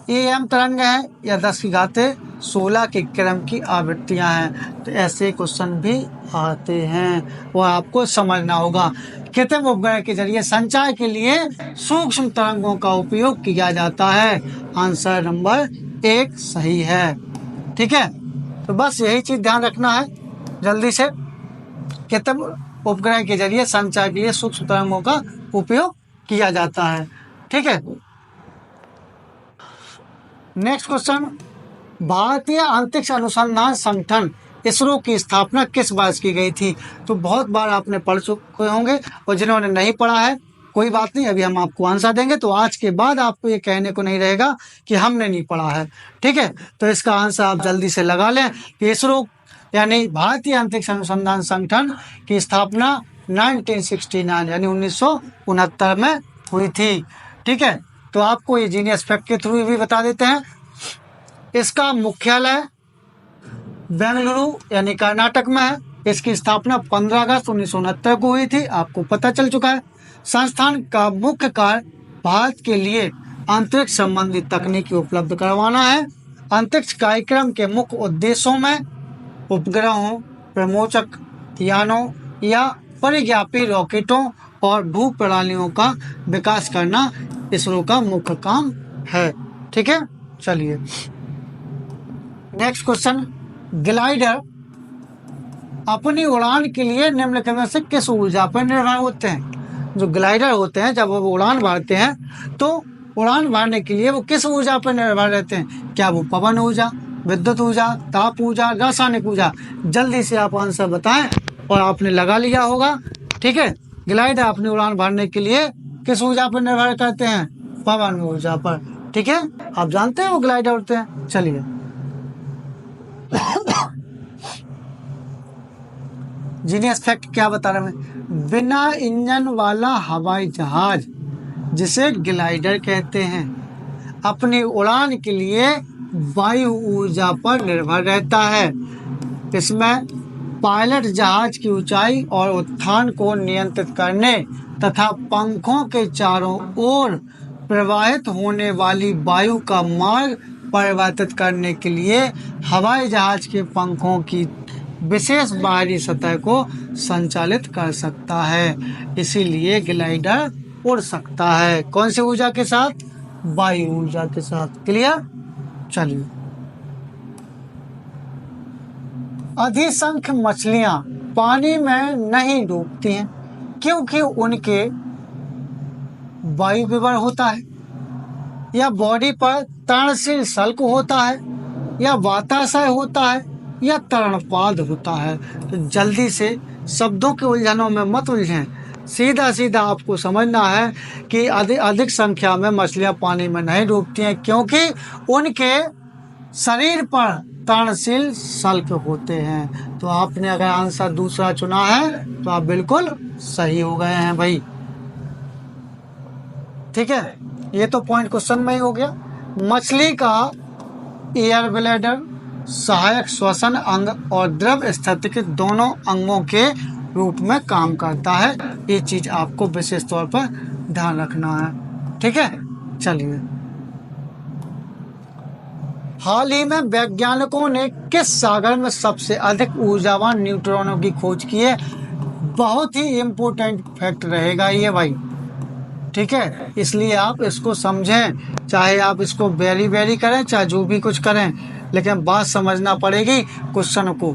AM तरंग है, या 10⁻16 के क्रम की आवृत्तियां हैं। तो ऐसे क्वेश्चन भी आते हैं, वो आपको समझना होगा। कृत्रिम उपग्रह के जरिए संचार के लिए सूक्ष्म तरंगों का उपयोग किया जाता है। आंसर नंबर 1 सही है। ठीक है, तो बस यही चीज ध्यान रखना है जल्दी से। कृत्रिम उपग्रह के जरिए संचार के लिए सूक्ष्म तरंगों का उपयोग किया जाता है। ठीक है, नेक्स्ट क्वेश्चन। भारतीय अंतरिक्ष अनुसंधान संगठन इसरो की स्थापना किस वर्ष की गई थी। तो बहुत बार आपने पढ़ चुके होंगे, और जिन्होंने नहीं पढ़ा है कोई बात नहीं, अभी हम आपको आंसर देंगे। तो आज के बाद आपको ये कहने को नहीं रहेगा कि हमने नहीं पढ़ा है। ठीक है, तो इसका आंसर आप जल्दी से लगा लें कि इसरो यानी भारतीय अंतरिक्ष अनुसंधान संगठन की स्थापना 1969 यानी 1969 में हुई थी। ठीक है, तो आपको ये जीनियस फैक्ट के थ्रू भी बता देते हैं। इसका मुख्यालय बेंगलुरु यानी कर्नाटक में है। इसकी स्थापना 15 अगस्त 1969 को हुई थी, आपको पता चल चुका है। संस्थान का मुख्य कार्य भारत के लिए अंतरिक्ष संबंधी तकनीकी उपलब्ध करवाना है। अंतरिक्ष कार्यक्रम के मुख्य उद्देश्यों में उपग्रहों, प्रमोचक यानों या परिव्यापी रॉकेटों और भू प्रणालियों का विकास करना इसरो का मुख्य काम है। ठीक है, चलिए नेक्स्ट क्वेश्चन। ग्लाइडर अपनी उड़ान के लिए निम्नलिखित में से किस ऊर्जा पर निर्भर होते हैं। जो ग्लाइडर होते हैं जब वो उड़ान भरते हैं तो उड़ान भरने के लिए वो किस ऊर्जा पर निर्भर रहते हैं। क्या वो पवन ऊर्जा, विद्युत ऊर्जा, ताप ऊर्जा, रासायनिक ऊर्जा। जल्दी से आप आंसर बताएं, और आपने लगा लिया होगा। ठीक है, ग्लाइडर अपनी उड़ान भरने के लिए किस ऊर्जा पर निर्भर करते हैं, पवन ऊर्जा पर। ठीक है, आप जानते हैं वो ग्लाइडर उड़ते हैं। चलिए जीनियस फैक्ट क्या बता रहे हैं। बिना इंजन वाला हवाई जहाज, जिसे ग्लाइडर कहते हैं, अपनी उड़ान के लिए वायु ऊर्जा पर निर्भर रहता है। इसमें पायलट जहाज की ऊंचाई और उत्थान को नियंत्रित करने तथा पंखों के चारों ओर प्रवाहित होने वाली वायु का मार्ग परिवर्तित करने के लिए हवाई जहाज के पंखों की विशेष बाहरी सतह को संचालित कर सकता है। इसीलिए ग्लाइडर उड़ सकता है। कौन सी ऊर्जा के साथ, वायु ऊर्जा के साथ। क्लियर। चलिए, अधिसंख्य मछलियां पानी में नहीं डूबती हैं क्योंकि उनके वायु विवर होता है, या बॉडी पर तरणशील शल्क होता है, या वाताशय होता है, या तरणपाद होता है। तो जल्दी से शब्दों के उलझनों में मत उलझें, सीधा सीधा आपको समझना है कि अधिक संख्या में मछलियां पानी में नहीं डूबती हैं क्योंकि उनके शरीर पर तरणशील शल्क होते हैं। तो आपने अगर आंसर दूसरा चुना है तो आप बिल्कुल सही हो गए हैं भाई। ठीक है, ये तो पॉइंट क्वेश्चन में ही हो गया। मछली का एयर ब्लैडर सहायक श्वसन अंग और द्रव स्थिति के दोनों अंगों के रूप में काम करता है। ये चीज आपको विशेष तौर पर ध्यान रखना है। ठीक है, चलिए। हाल ही में वैज्ञानिकों ने किस सागर में सबसे अधिक ऊर्जावान न्यूट्रॉनों की खोज की है? बहुत ही इम्पोर्टेंट फैक्ट रहेगा ये भाई। ठीक है, इसलिए आप इसको समझें, चाहे आप इसको वेरी वेरी करें, चाहे जो भी कुछ करें, लेकिन बात समझना पड़ेगी क्वेश्चन को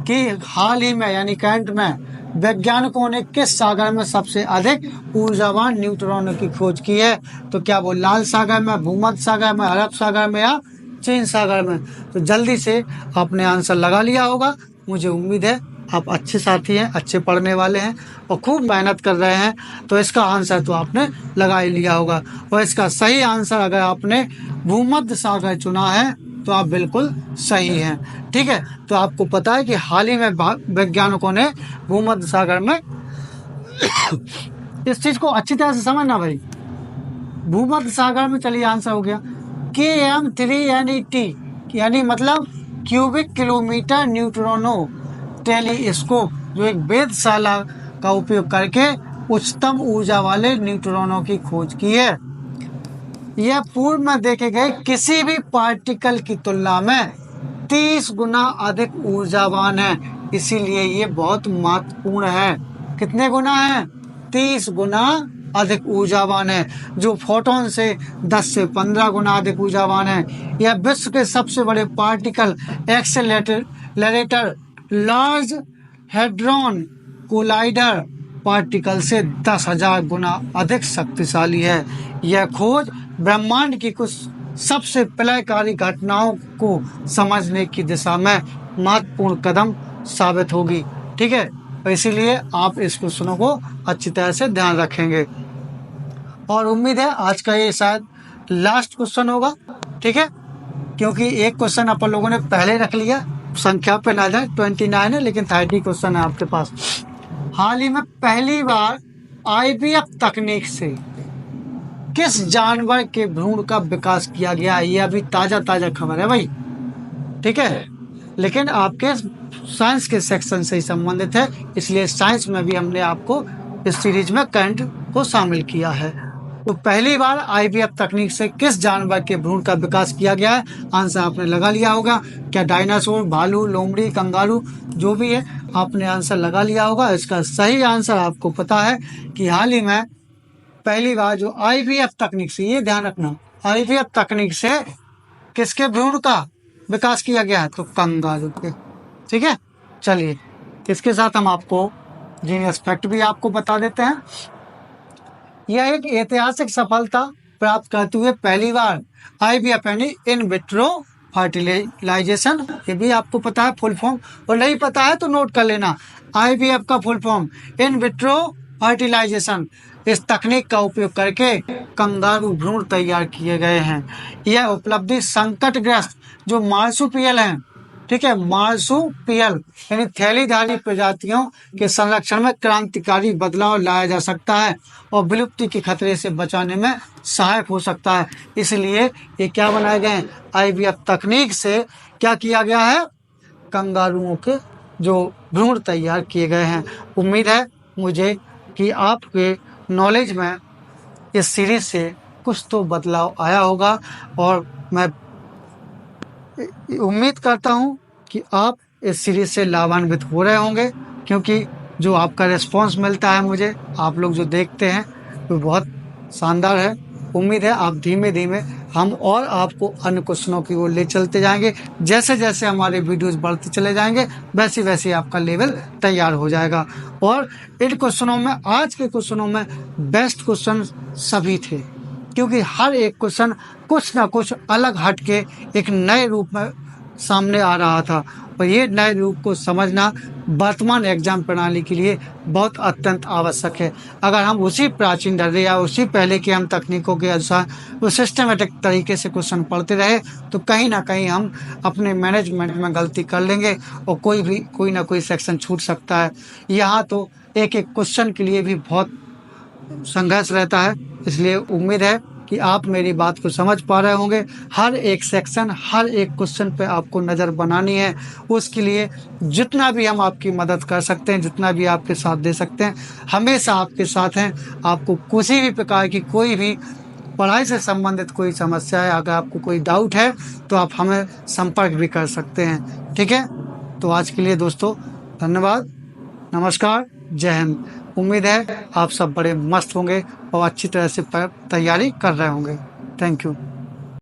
कि हाल ही में यानी करंट में वैज्ञानिकों ने किस सागर में सबसे अधिक ऊर्जावान न्यूट्रॉनों की खोज की है। तो क्या वो लाल सागर में, भूमध्य सागर में, अरब सागर में या चीन सागर में? तो जल्दी से आपने आंसर लगा लिया होगा। मुझे उम्मीद है आप अच्छे साथी हैं, अच्छे पढ़ने वाले हैं और खूब मेहनत कर रहे हैं, तो इसका आंसर तो आपने लगा ही लिया होगा। और इसका सही आंसर अगर आपने भूमध्य सागर चुना है तो आप बिल्कुल सही हैं। ठीक है, तो आपको पता है कि हाल ही में वैज्ञानिकों ने भूमध्य सागर में इस चीज को अच्छी तरह से समझना भाई। भूमध्य सागर में, चलिए आंसर हो गया KM3NET, यानी मतलब क्यूबिक किलोमीटर न्यूट्रॉनो टेलीस्कोप, जो एक वेधशाला का उपयोग करके उच्चतम ऊर्जा वाले न्यूट्रॉनों की खोज की है। यह पूर्व में देखे गए किसी भी पार्टिकल की तुलना में 30 गुना अधिक ऊर्जावान है, इसीलिए ये बहुत महत्वपूर्ण है। कितने गुना है? 30 गुना अधिक ऊर्जावान है, जो फोटोन से 10 से 15 गुना अधिक ऊर्जावान है। यह विश्व के सबसे बड़े particle accelerator large hadron collider particle से 10,000 गुना अधिक शक्तिशाली है। यह खोज ब्रह्मांड की कुछ सबसे प्रलयकारी घटनाओं को समझने की दिशा में महत्वपूर्ण कदम साबित होगी। ठीक है, तो इसीलिए आप इस क्वेश्चनों को अच्छी तरह से ध्यान रखेंगे और उम्मीद है आज का ये शायद लास्ट क्वेश्चन होगा। ठीक है, क्योंकि एक क्वेश्चन अपन लोगों ने पहले रख लिया, संख्या पे ना जाए, 29 है, लेकिन 30 क्वेश्चन है आपके पास। हाल ही में पहली बार IVF तकनीक से किस जानवर के भ्रूण का विकास किया गया? ये अभी ताजा ताजा खबर है भाई। ठीक है, लेकिन आपके साइंस के सेक्शन से ही संबंधित है, इसलिए साइंस में भी हमने आपको इस सीरीज में करंट को शामिल किया है। तो पहली बार IVF तकनीक से किस जानवर के भ्रूण का विकास किया गया है? आंसर आपने लगा लिया होगा। क्या डायनासोर, भालू, लोमड़ी, कंगारू, जो भी है आपने आंसर लगा लिया होगा। इसका सही आंसर आपको पता है कि हाल ही में पहली बार जो IVF तकनीक से, ये ध्यान रखना, IVF तकनीक से किसके भ्रूण का विकास किया गया है? तो कंगारू के। ठीक है, चलिए इसके साथ हम आपको जीनियस फैक्ट भी आपको बता देते हैं। यह एक ऐतिहासिक सफलता प्राप्त करते हुए पहली बार IVF यानी इन विट्रो फर्टिलाइजेशन, ये भी आपको पता है फुल फॉर्म, और नहीं पता है तो नोट कर लेना। IVF का full form in vitro fertilisation. इस तकनीक का उपयोग करके कंगारू भ्रूण तैयार किए गए हैं। यह उपलब्धि संकटग्रस्त जो मार्सुपियल हैं, ठीक है, मार्सुपियल यानी थैलीधारी प्रजातियों के संरक्षण में क्रांतिकारी बदलाव लाया जा सकता है और विलुप्ति के खतरे से बचाने में सहायक हो सकता है। इसलिए ये क्या बनाए गए हैं? IVF तकनीक से क्या किया गया है? कंगारुओं के जो भ्रूण तैयार किए गए हैं। उम्मीद है मुझे कि आपके नॉलेज में इस सीरीज से कुछ तो बदलाव आया होगा और मैं उम्मीद करता हूं कि आप इस सीरीज से लाभान्वित हो रहे होंगे, क्योंकि जो आपका रिस्पांस मिलता है मुझे, आप लोग जो देखते हैं, वो बहुत शानदार है। उम्मीद है आप धीमे धीमे हम और आपको अन्य क्वेश्चनों की ओर ले चलते जाएंगे। जैसे जैसे हमारे वीडियोस बढ़ते चले जाएंगे वैसे वैसे आपका लेवल तैयार हो जाएगा। और इन क्वेश्चनों में, आज के क्वेश्चनों में बेस्ट क्वेश्चन सभी थे, क्योंकि हर एक क्वेश्चन कुछ ना कुछ अलग हट के एक नए रूप में सामने आ रहा था। और ये नए रूप को समझना वर्तमान एग्जाम प्रणाली के लिए बहुत अत्यंत आवश्यक है। अगर हम उसी प्राचीन ढर्रे या उसी पहले के हम तकनीकों के अनुसार वो सिस्टमेटिक तरीके से क्वेश्चन पढ़ते रहे तो कहीं ना कहीं हम अपने मैनेजमेंट में गलती कर लेंगे और कोई ना कोई सेक्शन छूट सकता है। यहाँ तो एक एक क्वेश्चन के लिए भी बहुत संघर्ष रहता है। इसलिए उम्मीद है कि आप मेरी बात को समझ पा रहे होंगे। हर एक सेक्शन, हर एक क्वेश्चन पे आपको नज़र बनानी है। उसके लिए जितना भी हम आपकी मदद कर सकते हैं, जितना भी आपके साथ दे सकते हैं, हमेशा आपके साथ हैं। आपको किसी भी प्रकार की कोई भी पढ़ाई से संबंधित कोई समस्या है, अगर आपको कोई डाउट है तो आप हमें संपर्क भी कर सकते हैं। ठीक है, तो आज के लिए दोस्तों धन्यवाद, नमस्कार, जय हिंद। उम्मीद है आप सब बड़े मस्त होंगे और अच्छी तरह से तैयारी कर रहे होंगे। Thank you.